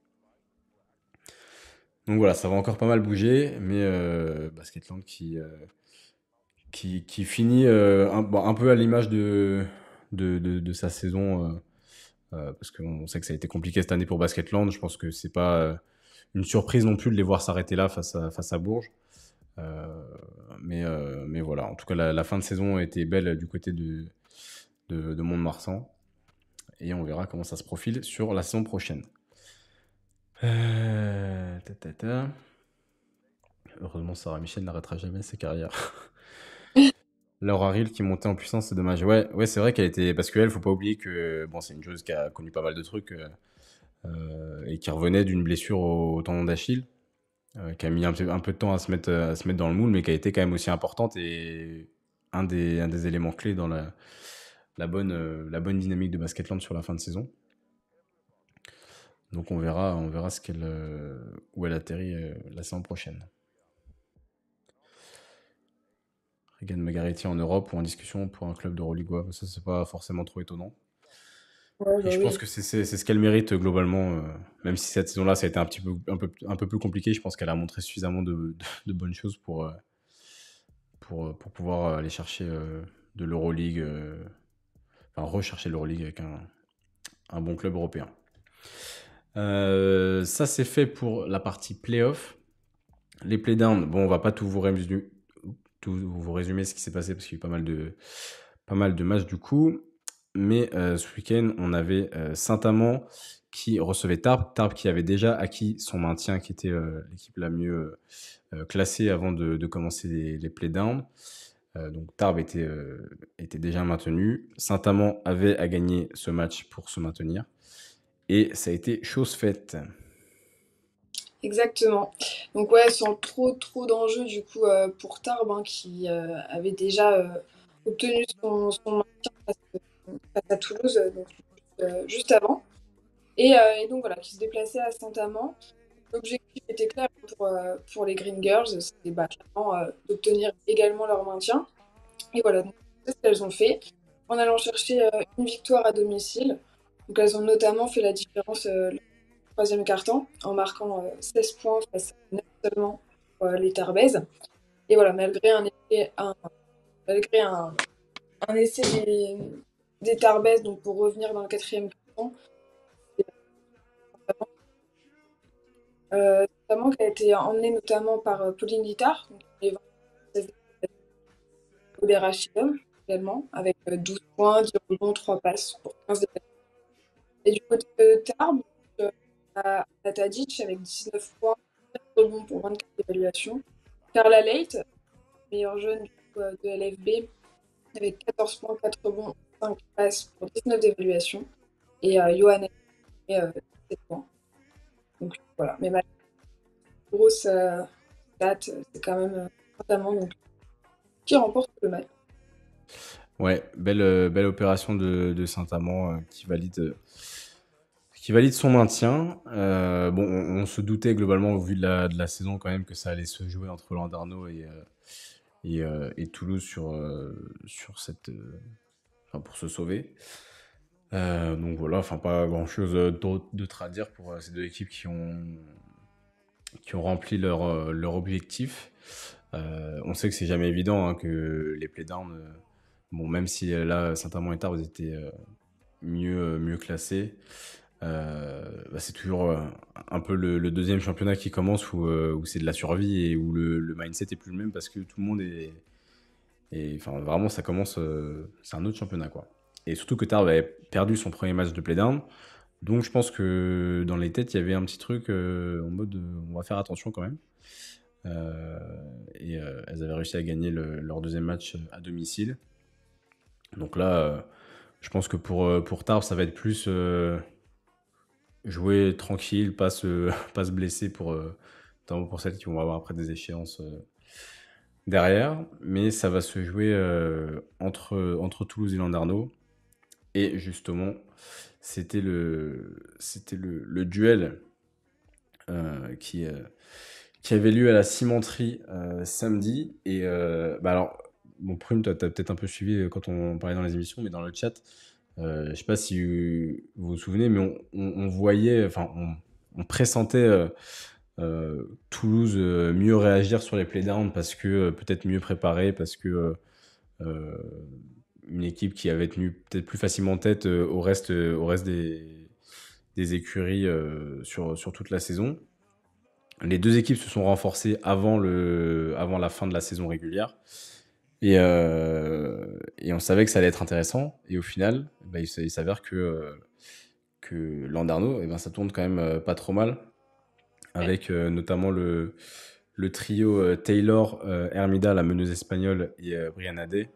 Donc voilà, ça va encore pas mal bouger, mais Basketland qui finit bon, un peu à l'image de sa saison, parce qu'on sait que ça a été compliqué cette année pour Basketland. Je pense que c'est pas une surprise non plus de les voir s'arrêter là face à Bourges. Euh, mais voilà, en tout cas, la fin de saison a été belle du côté de Mont-de-Marsan. Et on verra comment ça se profile sur la saison prochaine. Ta, ta, ta. Heureusement, Sarah Michel n'arrêtera jamais sa carrière. Laura Rill qui montait en puissance, c'est dommage. Ouais, ouais, c'est vrai qu'elle était. Parce qu'elle, faut pas oublier que bon, c'est une joueuse qui a connu pas mal de trucs et qui revenait d'une blessure au tendon d'Achille, qui a mis un peu de temps à se mettre dans le moule, mais qui a été quand même aussi importante et un des éléments clés dans la bonne dynamique de Basketland sur la fin de saison. Donc on verra où elle atterrit la saison prochaine. Regan Margaretti en Europe ou en discussion pour un club de Euroleague, ouais, ça c'est pas forcément trop étonnant. Ouais, Et bah je pense oui. que c'est ce qu'elle mérite globalement, même si cette saison-là ça a été un peu plus compliqué, je pense qu'elle a montré suffisamment de bonnes choses pour pouvoir aller chercher de l'Euroleague, enfin rechercher l'Euroleague avec un bon club européen. Ça c'est fait pour la partie playoff. Les playdowns, bon on va pas tout vous résumer ce qui s'est passé parce qu'il y a eu pas mal de matchs du coup. Mais ce week-end, on avait Saint-Amand qui recevait Tarbes. Tarbes qui avait déjà acquis son maintien, qui était l'équipe la mieux classée avant de commencer les playdowns. Donc Tarbes était déjà maintenu. Saint-Amand avait à gagner ce match pour se maintenir. Et ça a été chose faite. Exactement. Donc ouais, sans trop d'enjeux du coup pour Tarbes hein, qui avait déjà obtenu son maintien face à Toulouse donc, juste avant. Et donc voilà, qui se déplaçait à Saint-Amand. L'objectif était clair pour les Green Girls, c'était bah, clairement d'obtenir également leur maintien. Et voilà, donc, c'est ce qu'elles ont fait en allant chercher une victoire à domicile. Donc elles ont notamment fait la différence le troisième quart-temps en marquant 16 points face à 9 seulement pour les Tarbaises. Et voilà, malgré un essai des Tarbaises, donc pour revenir dans le quatrième quart-temps, notamment qui a été emmenée notamment par Pauline Littard, donc, qui est au Rachidum également, avec 12 points, 10 rebonds, 3 passes pour 15 défaites. Et du côté de Tarbes, à Tadic avec 19 points, 4 rebonds pour 24 évaluations. Carla Leight, meilleure jeune de LFB, avec 14 points, 4 rebonds, 5 passes pour 19 d'évaluation. Et Johanna, 7 points. Donc voilà, mais ma grosse date, c'est quand même notamment donc, qui remporte le match. Ouais, belle opération de Saint-Amand qui valide son maintien. Bon, on se doutait globalement au vu de la saison quand même que ça allait se jouer entre Landerneau et Toulouse sur cette, enfin, pour se sauver. Donc voilà, enfin pas grand-chose d'autre à dire pour ces deux équipes qui ont rempli leur objectif. On sait que c'est jamais évident, hein, que les playdowns, bon, même si là Saint-Amand et Tarbes étaient mieux classés, bah, c'est toujours un peu le deuxième championnat qui commence où c'est de la survie et où le mindset est plus le même parce que tout le monde enfin vraiment ça commence, c'est un autre championnat quoi. Et surtout que Tarbes avait perdu son premier match de playdown, donc je pense que dans les têtes il y avait un petit truc en mode on va faire attention quand même. Elles avaient réussi à gagner leur deuxième match à domicile. Donc là, je pense que pour Tarbes, ça va être plus jouer tranquille, pas se blesser notamment pour celles qui vont avoir après des échéances derrière. Mais ça va se jouer entre Toulouse et Landerneau. Et justement, c'était le duel qui avait lieu à la cimenterie samedi. Et bah alors, bon, Prune, toi, t'as peut-être un peu suivi quand on parlait dans les émissions, mais dans le chat, je sais pas si vous vous souvenez, mais on voyait, enfin, on pressentait Toulouse mieux réagir sur les playdowns parce que peut-être mieux préparé, parce que euh, une équipe qui avait tenu peut-être plus facilement tête au reste des écuries sur toute la saison. Les deux équipes se sont renforcées avant la fin de la saison régulière. Et on savait que ça allait être intéressant. Et au final, bah, il s'avère que Landerneau, eh ben, ça tourne quand même pas trop mal. Avec notamment le trio Taylor, Hermida, la meneuse espagnole, et Brianna Day,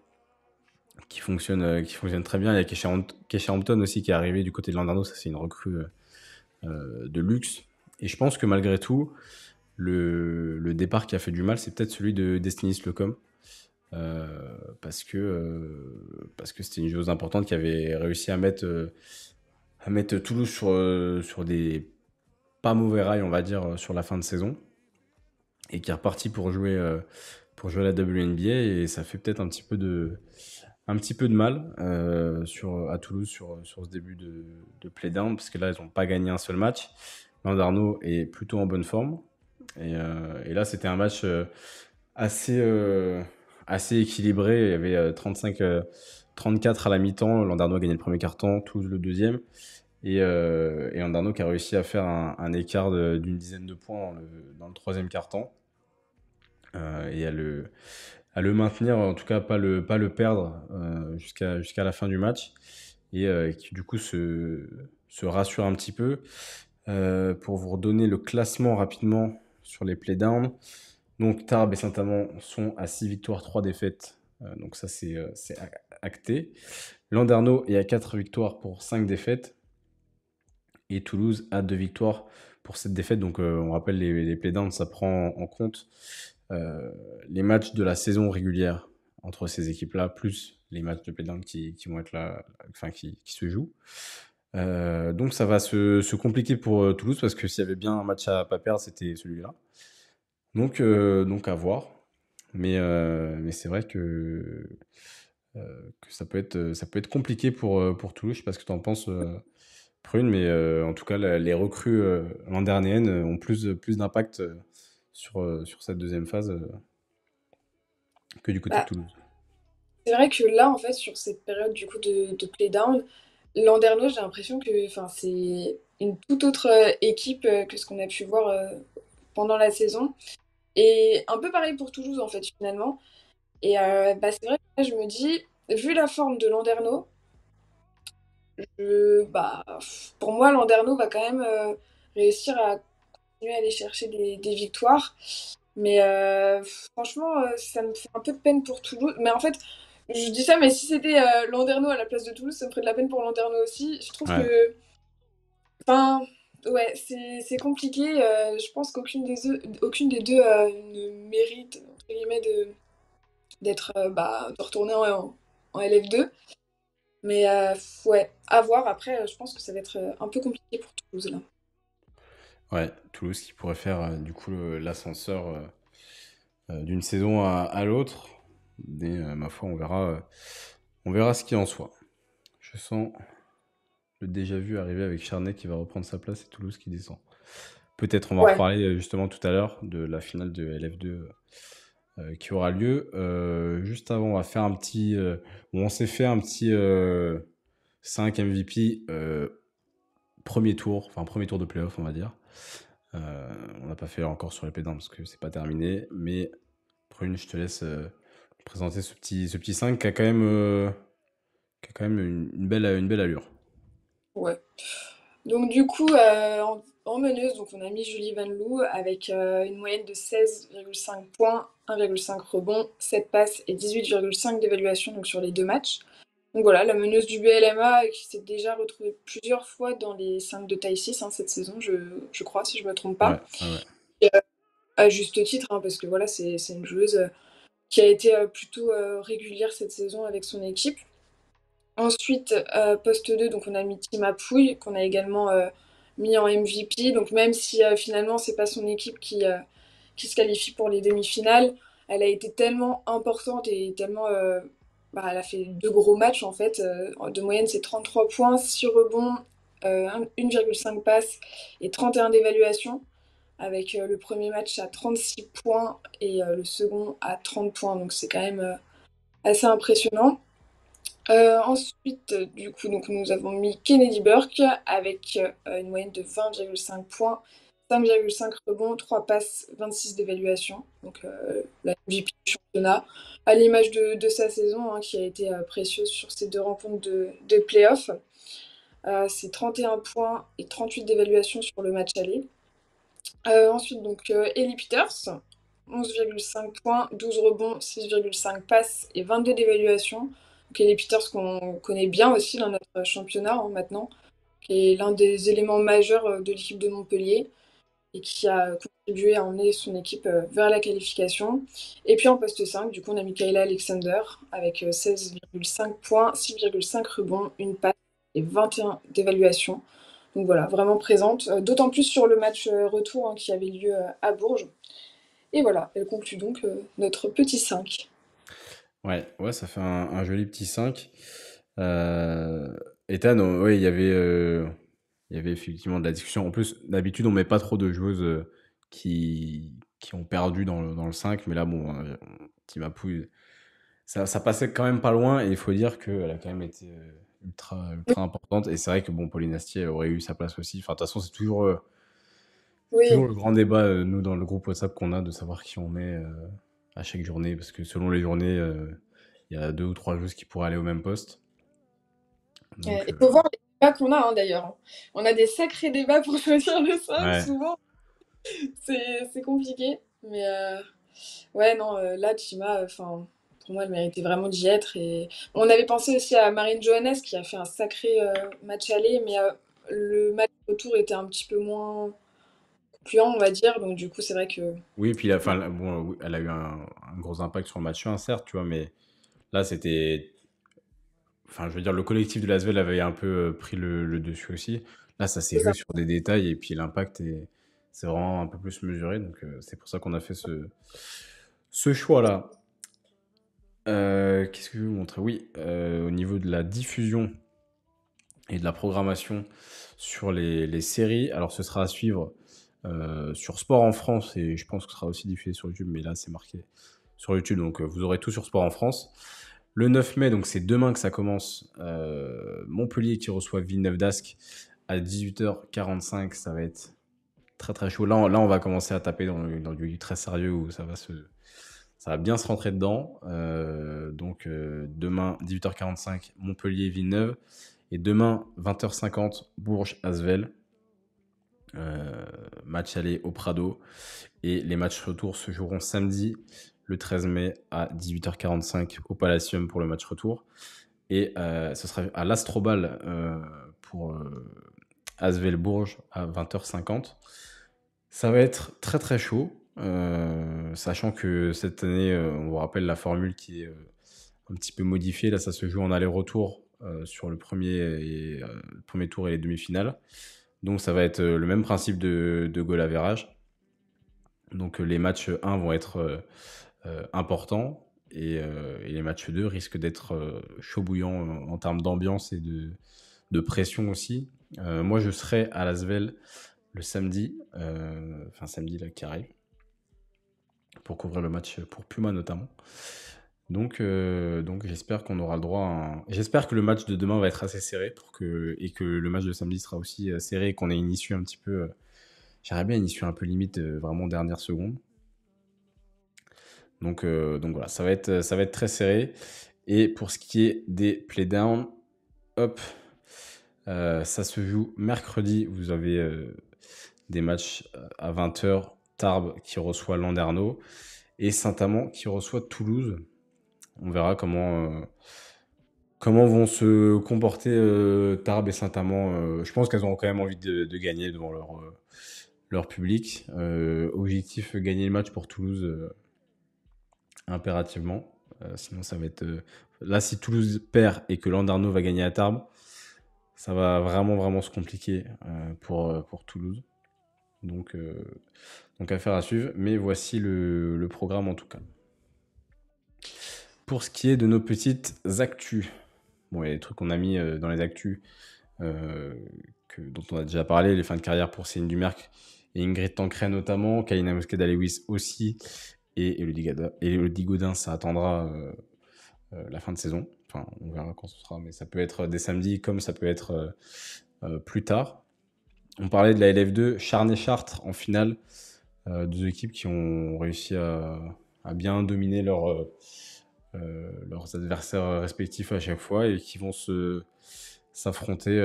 qui fonctionne très bien. Il y a Kesha Hampton aussi qui est arrivé du côté de Landerneau. Ça, c'est une recrue de luxe. Et je pense que malgré tout, le départ qui a fait du mal, c'est peut-être celui de Destiny Slocum. Parce que c'était une joueuse importante qui avait réussi à mettre Toulouse sur des pas mauvais rails, on va dire, sur la fin de saison, et qui est reparti pour jouer à la WNBA, et ça fait peut-être un petit peu de mal à Toulouse sur ce début de playdown, parce que là, ils n'ont pas gagné un seul match. Landerneau est plutôt en bonne forme, et là, c'était un match assez équilibré. Il y avait 34 à la mi-temps. Landerneau a gagné le premier quart-temps, Toulouse le deuxième. Et Landerneau qui a réussi à faire un écart d'une dizaine de points dans le troisième quart-temps. Et à le maintenir, en tout cas pas le perdre jusqu'à la fin du match. Et qui du coup se rassure un petit peu. Pour vous redonner le classement rapidement sur les playdowns. Donc Tarbes et Saint-Amand sont à 6 victoires, 3 défaites. Donc ça, c'est acté. Landerneau est à 4 victoires pour 5 défaites. Et Toulouse a 2 victoires pour 7 défaites. Donc on rappelle, les playdowns, ça prend en compte les matchs de la saison régulière entre ces équipes-là, plus les matchs de playdown qui vont être là, enfin qui se jouent. Donc ça va se compliquer pour Toulouse, parce que s'il y avait bien un match à pas perdre, c'était celui-là. Donc à voir. Mais c'est vrai que que ça peut être compliqué pour Toulouse. Je sais pas ce que tu en penses, Prune, mais en tout cas, les recrues landernéennes ont plus d'impact sur cette deuxième phase que du côté de Bah, Toulouse. c'est vrai que là, en fait, sur cette période du coup de play-down, Landerneau, j'ai l'impression que enfin, c'est une toute autre équipe que ce qu'on a pu voir pendant la saison. Et un peu pareil pour Toulouse, en fait, finalement. Et bah, c'est vrai que là, je me dis, vu la forme de Landerneau, bah, pour moi, Landerneau va quand même réussir à continuer à aller chercher des victoires. Mais franchement, ça me fait un peu de peine pour Toulouse. Mais en fait, je dis ça, mais si c'était Landerneau à la place de Toulouse, ça me ferait de la peine pour Landerneau aussi. Je trouve Ouais, que, enfin, ouais, c'est compliqué. Je pense aucune des deux ne mérite, entre guillemets, d'être, bah, de retourner en LF2. Mais ouais, à voir. Après, je pense que ça va être un peu compliqué pour Toulouse, là. ouais, Toulouse qui pourrait faire du coup l'ascenseur d'une saison à l'autre. Mais ma foi, on verra ce qu'il en soit. Je sens le déjà vu arriver avec Charnay qui va reprendre sa place et Toulouse qui descend. Peut-être on va en Ouais, reparler justement tout à l'heure de la finale de LF2 qui aura lieu. Juste avant, on va faire un petit. On s'est fait un petit 5 MVP premier tour de playoff, on va dire. On n'a pas fait encore sur les pédants parce que c'est pas terminé. Mais Prune, je te laisse présenter ce petit 5 qui a quand même une belle allure. ouais. Donc du coup, en meneuse, donc on a mis Julie Van Loo avec une moyenne de 16,5 points, 1,5 rebonds, 7 passes et 18,5 d'évaluation donc sur les deux matchs. Donc voilà, la meneuse du BLMA qui s'est déjà retrouvée plusieurs fois dans les 5 de taille 6 hein, cette saison, je crois, si je me trompe Ouais, pas. ouais, ouais. Et, à juste titre, hein, parce que voilà, c'est une joueuse qui a été plutôt régulière cette saison avec son équipe. Ensuite, poste 2, donc on a mis Tima Pouille, qu'on a également mis en MVP. Donc même si finalement c'est pas son équipe qui se qualifie pour les demi-finales, elle a été tellement importante et tellement bah, elle a fait deux gros matchs en fait. De moyenne, c'est 33 points, 6 rebonds, 1,5 passes et 31 d'évaluation. Avec le premier match à 36 points et le second à 30 points. Donc c'est quand même assez impressionnant. Ensuite, du coup, donc, nous avons mis Kennedy Burke avec une moyenne de 20,5 points, 5,5 rebonds, 3 passes, 26 d'évaluation. Donc la MVP du championnat, à l'image de sa saison, hein, qui a été précieuse sur ces deux rencontres de playoff. C'est 31 points et 38 d'évaluation sur le match aller. Ensuite, donc Ellie Peters, 11,5 points, 12 rebonds, 6,5 passes et 22 d'évaluation. Donc Ellie Peters qu'on connaît bien aussi dans notre championnat hein, maintenant, qui est l'un des éléments majeurs de l'équipe de Montpellier et qui a contribué à emmener son équipe vers la qualification. Et puis en poste 5, du coup, on a Michaela Alexander avec 16,5 points, 6,5 rebonds, une passe et 21 d'évaluation. Donc voilà, vraiment présente, d'autant plus sur le match retour hein, qui avait lieu à Bourges. Et voilà, elle conclut donc notre petit 5. Ouais, ouais, ça fait un joli petit 5. Euh, Ethan, ouais, il y avait effectivement de la discussion. En plus, d'habitude, on met pas trop de joueuses qui ont perdu dans le 5, mais là, bon, Timapou, ça passait quand même pas loin, et il faut dire qu'elle a quand même été ultra importante. Et c'est vrai que bon, Pauline Astier aurait eu sa place aussi. Enfin, de toute façon, c'est toujours Oui, le grand débat, nous, dans le groupe WhatsApp qu'on a, de savoir qui on met à chaque journée, parce que selon les journées, il y a deux ou trois joueuses qui pourraient aller au même poste. Donc, il faut voir les débats qu'on a hein, d'ailleurs. Hein. On a des sacrés débats pour choisir le 5, ouais. souvent. C'est compliqué. Mais ouais, non, là, Chima, enfin, pour moi, elle méritait vraiment d'y être. Et on avait pensé aussi à Marine Johannes qui a fait un sacré match aller, mais le match retour était un petit peu moins concluant, on va dire. Donc du coup, c'est vrai que Oui, puis enfin, bon, oui, elle a eu un gros impact sur le match 1, certes, tu vois, mais là, c'était. Enfin, je veux dire, le collectif de l'Asvel avait un peu pris le dessus aussi. Là, ça s'est c'est joué ça. sur des détails, et puis l'impact c'est vraiment un peu plus mesuré. Donc, c'est pour ça qu'on a fait ce choix-là. Qu'est-ce que je vais vous montrer? Oui, au niveau de la diffusion et de la programmation sur les séries, alors ce sera à suivre sur Sport en France et je pense que ce sera aussi diffusé sur YouTube, mais là c'est marqué sur YouTube, donc vous aurez tout sur Sport en France. Le 9 mai, donc c'est demain que ça commence, Montpellier qui reçoit Villeneuve d'Ascq à 18h45, ça va être très très chaud. Là, on va commencer à taper dans du très sérieux où ça va bien se rentrer dedans. Donc demain 18h45 Montpellier-Villeneuve et demain 20h50 Bourges-Asvel. Match aller au Prado et les matchs retour se joueront samedi le 13 mai à 18h45 au Palacium pour le match retour et ce sera à l'Astrobal pour Asvel-Bourges à 20h50. Ça va être très très chaud, sachant que cette année, on vous rappelle la formule qui est un petit peu modifiée. Là, ça se joue en aller-retour sur le premier tour et les demi-finales. Donc, ça va être le même principe de goal average. Donc, les matchs 1 vont être importants et les matchs 2 risquent d'être chaud bouillant en termes d'ambiance et de pression aussi. Moi, je serai à Lasvel le samedi, enfin samedi là qui arrive, pour couvrir le match pour Puma notamment. Donc j'espère qu'on aura le droit J'espère que le match de demain va être assez serré et que le match de samedi sera aussi serré et qu'on ait une issue un petit peu... J'aimerais bien une issue un peu limite, vraiment dernière seconde. Donc voilà, ça va être très serré. Et pour ce qui est des playdowns, hop, ça se joue mercredi. Vous avez des matchs à 20h. Tarbes qui reçoit Landerneau et Saint-Amand qui reçoit Toulouse. On verra comment vont se comporter Tarbes et Saint-Amand. Je pense qu'elles auront quand même envie de gagner devant leur public. Objectif, gagner le match pour Toulouse impérativement. Sinon, ça va être... Là, si Toulouse perd et que Landerneau va gagner à Tarbes, ça va vraiment, vraiment se compliquer pour Toulouse. Donc affaire à suivre. Mais voici le programme en tout cas. Pour ce qui est de nos petites actus, bon, il y a des trucs qu'on a mis dans les actus dont on a déjà parlé, les fins de carrière pour Céline Dumerc et Ingrid Tancret notamment, Kalina Mosqueda-Lewis aussi, et Elodie Godin, ça attendra la fin de saison. Enfin, on verra quand ce sera, mais ça peut être dès samedi comme ça peut être plus tard. On parlait de la LF2, Charnay-Chartres en finale, deux équipes qui ont réussi à bien dominer leurs adversaires respectifs à chaque fois et qui vont s'affronter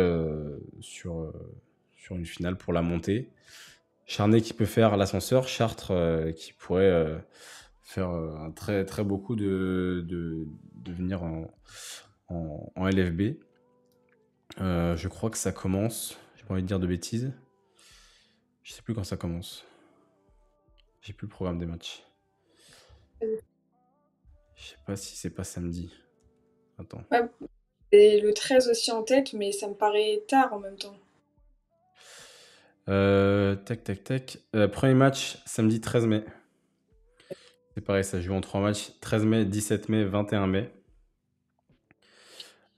sur une finale pour la montée. Charnay qui peut faire l'ascenseur, Chartres qui pourrait faire un très très beau coup de venir en LFB. Je crois que ça commence, j'ai pas envie de dire de bêtises, je sais plus quand ça commence. J'ai plus le programme des matchs. Je sais pas si c'est pas samedi. Attends. Ouais, et le 13 aussi en tête, mais ça me paraît tard en même temps. Tac. Premier match, samedi 13 mai. C'est pareil, ça joue en 3 matchs. 13 mai, 17 mai, 21 mai.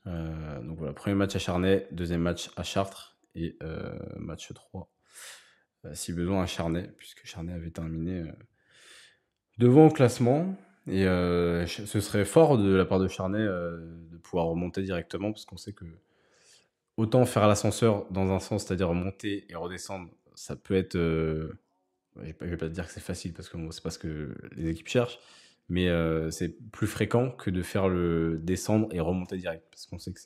Donc voilà, premier match à Charnay, deuxième match à Chartres et match 3, si besoin, à Charnay, puisque Charnay avait terminé devant au classement. Et ce serait fort de la part de Charnay de pouvoir remonter directement, parce qu'on sait que autant faire l'ascenseur dans un sens, c'est-à-dire monter et redescendre, ça peut être... je vais pas te dire que c'est facile, parce que bon, c'est pas ce que les équipes cherchent, mais c'est plus fréquent que de faire le descendre et remonter direct, parce qu'on sait que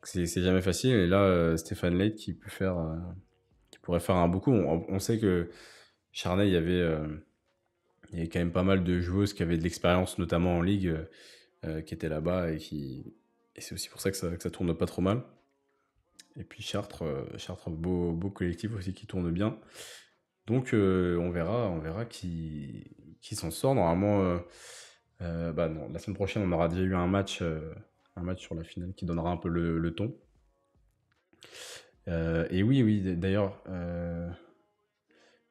c'est jamais facile. Et là, Stéphane Leit qui pourrait faire un beau coup. On sait que Charnay, il y avait quand même pas mal de joueuses qui avaient de l'expérience, notamment en Ligue, qui étaient là-bas et c'est aussi pour ça que ça tourne pas trop mal. Et puis Chartres, beau collectif aussi qui tourne bien. Donc on verra qui s'en sort. Normalement, non, la semaine prochaine, on aura déjà eu un match sur la finale qui donnera un peu le ton. Et oui, d'ailleurs,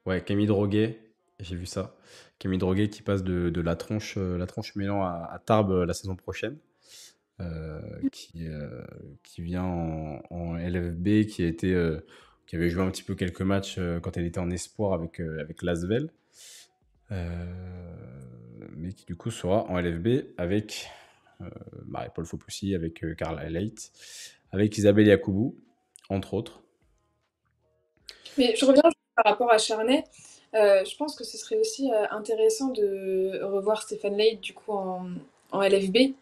ouais, Camille Droguet, j'ai vu ça. Camille Droguet qui passe de la tronche Mélan à Tarbes la saison prochaine. euh, qui, euh, qui vient en LFB, qui avait joué un petit peu quelques matchs quand elle était en espoir avec l'Asvel, mais qui du coup sera en LFB avec Marie-Paul Faupoussi, avec Carla Leight, avec Isabelle Yacoubou, entre autres. Mais je reviens par rapport à Charnay. Je pense que ce serait aussi intéressant de revoir Stéphane Leit du coup en LFB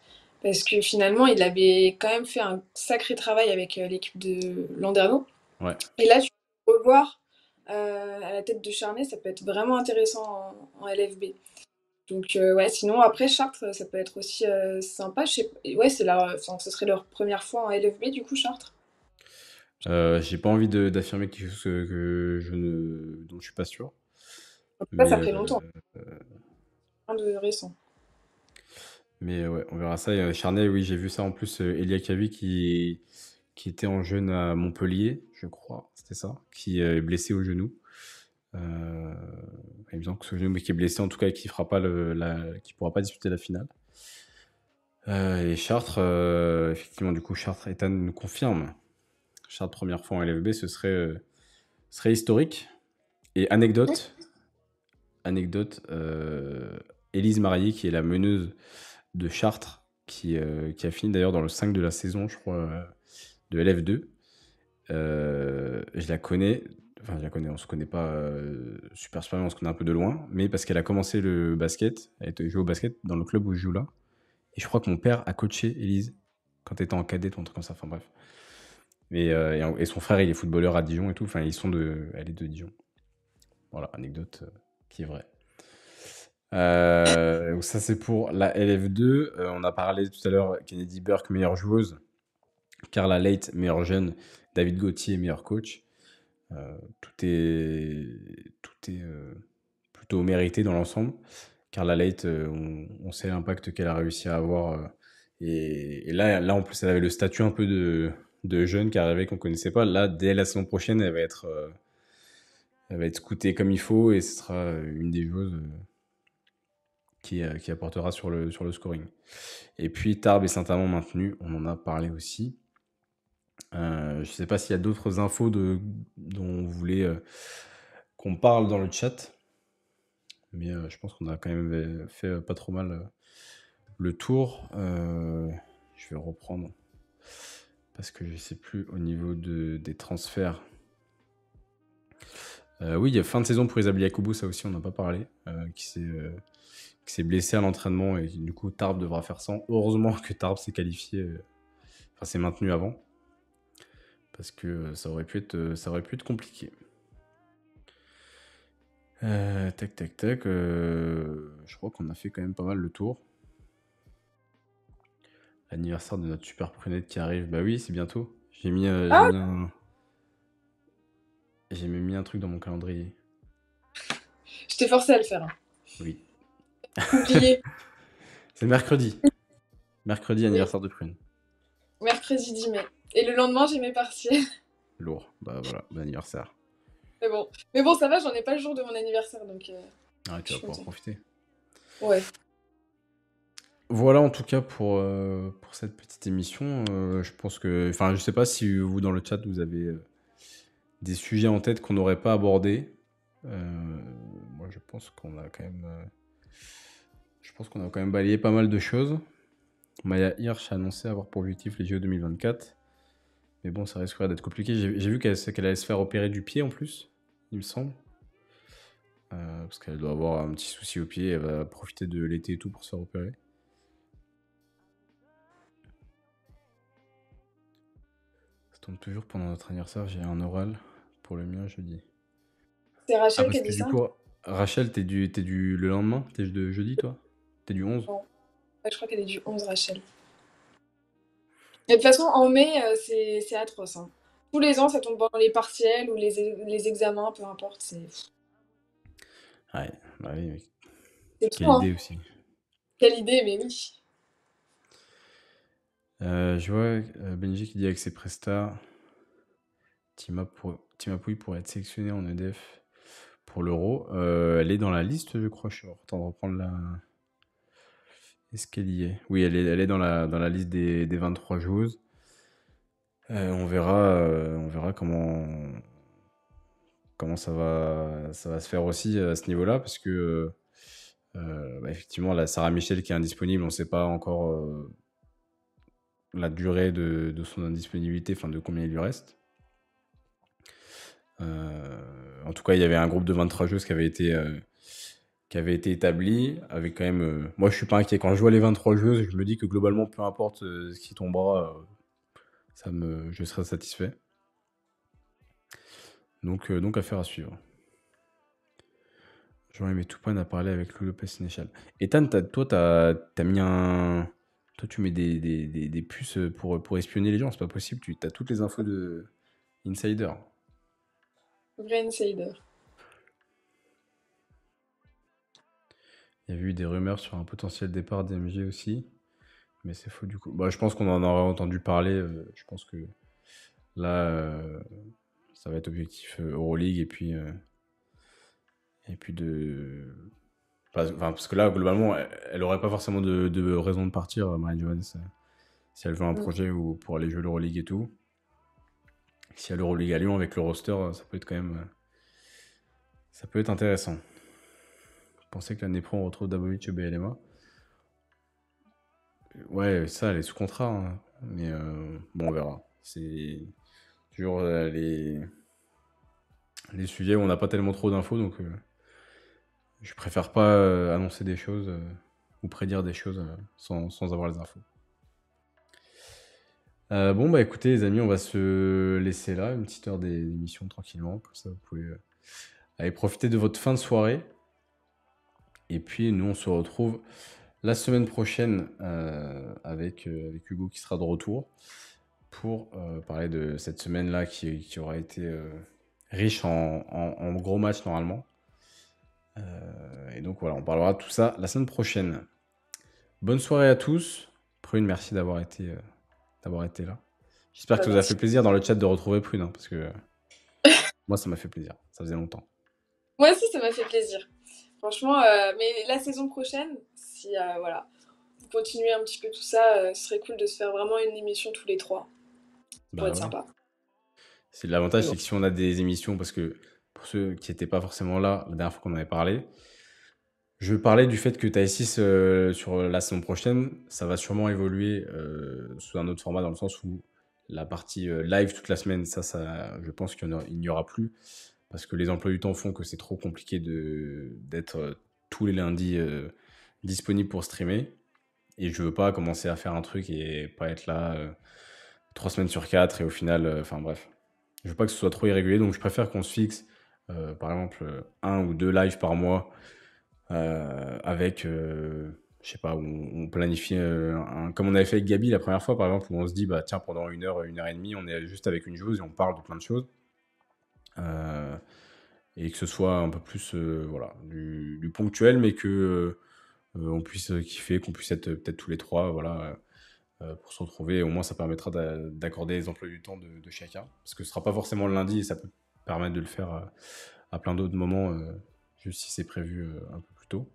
parce que finalement il avait quand même fait un sacré travail avec l'équipe de Landerneau. Ouais. Et là, tu peux revoir à la tête de Charnay, ça peut être vraiment intéressant en LFB. Donc ouais, sinon après Chartres, ça peut être aussi sympa. Ouais, enfin, ce serait leur première fois en LFB du coup Chartres. J'ai pas envie d'affirmer quelque chose dont je suis pas sûr. En tout cas, Mais, ça fait longtemps, rien de récent. ouais, on verra ça. Et, Charnay, oui, j'ai vu ça en plus. Elia Kavi qui était en jeune à Montpellier, je crois, c'était ça, qui est blessé au genou. Il me semble que ce genou, mais qui est blessé en tout cas et qui fera pas qui pourra pas disputer la finale. Et Chartres, effectivement, du coup, Chartres, Ethan nous confirme. Chartres, première fois en LFB, serait historique. Et anecdote, Élise Marié, qui est la meneuse de Chartres, qui a fini d'ailleurs dans le 5 de la saison, je crois, de LF2. Je la connais, enfin je la connais, on se connaît pas super bien, on se connaît un peu de loin, mais parce qu'elle a commencé le basket, elle a joué au basket dans le club où je joue là. Et je crois que mon père a coaché Élise quand elle était en cadette ou un truc comme ça, enfin bref. Et son frère, il est footballeur à Dijon et tout, enfin elle est de Dijon. Voilà, anecdote qui est vraie. Donc ça c'est pour la LF2. On a parlé tout à l'heure Kennedy Burke, meilleure joueuse, Carla Leight, meilleure jeune, David Gauthier, meilleur coach. Tout est plutôt mérité dans l'ensemble. Carla Leight, on sait l'impact qu'elle a réussi à avoir. Et là, en plus, elle avait le statut un peu de jeune qui arrivait qu'on connaissait pas. Là, dès la saison prochaine, elle va être scoutée comme il faut et ce sera une des joueuses qui apportera sur le scoring. Et puis Tarbes et Saint-Amand maintenus, on en a parlé aussi. Je sais pas s'il y a d'autres infos dont vous voulez qu'on parle dans le chat, mais je pense qu'on a quand même fait pas trop mal le tour. Je vais reprendre parce que je sais plus au niveau des transferts. Oui, il y a fin de saison pour Isabelle Yacoubou, ça aussi on n'a pas parlé, qui s'est blessé à l'entraînement et du coup Tarbes devra faire ça. Heureusement que Tarbes s'est qualifié, enfin s'est maintenu avant, parce que ça aurait pu être compliqué. Tac. Je crois qu'on a fait quand même pas mal le tour. L'anniversaire de notre super prunette qui arrive. Bah oui, c'est bientôt. J'ai même mis un truc dans mon calendrier. Je t'ai forcé à le faire. Hein. Oui. Oublié. C'est mercredi. Mercredi, Oui. anniversaire de prune. Mercredi 10 mai. Et le lendemain, j'ai mes partiels. Lourd. Bah voilà, bon anniversaire. Mais bon, ça va, j'en ai pas le jour de mon anniversaire, donc. Ah, tu vas pouvoir profiter. Ouais. Voilà en tout cas pour cette petite émission. Je pense que. Enfin, je sais pas si vous dans le chat vous avez des sujets en tête qu'on n'aurait pas abordés. Moi je pense qu'on a quand même balayé pas mal de choses. Maya Hirsch a annoncé avoir pour objectif les JO 2024. Mais bon, ça risquerait d'être compliqué. J'ai vu qu'elle allait se faire opérer du pied en plus, il me semble. Parce qu'elle doit avoir un petit souci au pied. Elle va profiter de l'été et tout pour se faire opérer. Ça tombe toujours pendant notre anniversaire. J'ai un oral pour le mien jeudi. C'est Rachel qui a dit ça. Du coup, Rachel, t'es le lendemain? T'es de jeudi, toi? T'es du 11? Bon. Ouais, je crois qu'elle est du 11, Rachel. Et de toute façon, en mai, c'est atroce. Hein. Tous les ans, ça tombe pendant les partiels ou les examens, peu importe. Ouais, bah oui, mais C'est quelle tout, idée hein. aussi. Quelle idée, mais oui. Je vois Benji qui dit avec ses prestats, Timapouy pourrait être sélectionné en EDF pour l'Euro. Elle est dans la liste, je crois. Je suis en train de reprendre la. Est-ce qu'elle y est? Oui, elle est dans la liste des 23 joueuses. On verra comment ça va se faire aussi à ce niveau-là, parce que bah, effectivement, la Sarah Michel qui est indisponible, on ne sait pas encore la durée de son indisponibilité, enfin de combien il lui reste. En tout cas, il y avait un groupe de 23 joueuses qui avait été établi, avec quand même. Moi, je suis pas inquiet. Quand je vois les 23 joueuses, je me dis que globalement, peu importe ce qui tombera, je serai satisfait. Donc affaire à suivre. J'aurais aimé tout point à parler avec Lou Lopez Sénéchal. Ethan, toi, t'as mis un. Toi, tu mets des puces pour espionner les gens, c'est pas possible. Tu as toutes les infos de Insider. Vrai insider. Il y avait eu des rumeurs sur un potentiel départ d'MG aussi, mais c'est faux du coup. Bah, je pense qu'on en aurait entendu parler. Je pense que là, ça va être objectif Euroleague et puis de. Enfin, parce que là, globalement, elle aurait pas forcément de raison de partir, Marianne Johannes, si elle veut un Mm. projet ou pour aller jouer l'Euroleague et tout. Si elle a l'Euroleague à Lyon avec le roster, ça peut être quand même. Ça peut être intéressant. Vous pensez que l'année pro, on retrouve Dabovic au BLMA? Ouais, ça, elle est sous contrat, hein. Mais bon, on verra. C'est toujours les sujets où on n'a pas tellement trop d'infos, donc je préfère pas annoncer des choses ou prédire des choses sans avoir les infos. Bon, bah écoutez, les amis, on va se laisser là, une petite heure d'émission tranquillement. Comme ça, vous pouvez aller profiter de votre fin de soirée. Et puis, nous, on se retrouve la semaine prochaine avec Hugo qui sera de retour pour parler de cette semaine-là qui aura été riche en gros matchs normalement. Et donc voilà, on parlera de tout ça la semaine prochaine. Bonne soirée à tous. Prune, merci d'avoir été là. J'espère que ça vous a Merci. fait plaisir dans le chat de retrouver Prune, hein, parce que moi, ça m'a fait plaisir. Ça faisait longtemps. Moi aussi, ça m'a fait plaisir. Franchement, mais la saison prochaine, si voilà, vous continuez un petit peu tout ça, ce serait cool de se faire vraiment une émission tous les trois. Ça pourrait Bah être ouais. sympa. C'est l'avantage, c'est que si on a des émissions, parce que pour ceux qui n'étaient pas forcément là la dernière fois qu'on en avait parlé, je parlais du fait que Taïsis, sur la saison prochaine, ça va sûrement évoluer sous un autre format, dans le sens où la partie live toute la semaine, ça, je pense qu'il n'y aura plus, parce que les emplois du temps font que c'est trop compliqué d'être tous les lundis disponible pour streamer. Et je veux pas commencer à faire un truc et pas être là 3 semaines sur 4 et au final, enfin bref. Je veux pas que ce soit trop irrégulier, donc je préfère qu'on se fixe, par exemple, un ou deux lives par mois avec, je sais pas, où on planifie, comme on avait fait avec Gabi la première fois, par exemple, où on se dit, bah tiens, pendant 1 heure et demie, on est juste avec une joueuse et on parle de plein de choses. Et que ce soit un peu plus voilà, du ponctuel, mais que on puisse kiffer, qu'on puisse être peut-être tous les trois, voilà, pour se retrouver. Au moins, ça permettra d'accorder les emplois du temps de chacun. Parce que ce sera pas forcément le lundi et ça peut permettre de le faire à plein d'autres moments, juste si c'est prévu un peu plus tôt.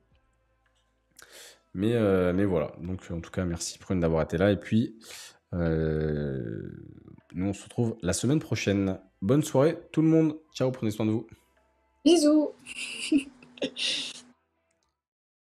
Mais voilà. Donc, en tout cas, merci Prune d'avoir été là. Et puis, nous, on se retrouve la semaine prochaine. Bonne soirée, tout le monde. Ciao, prenez soin de vous. Bisous!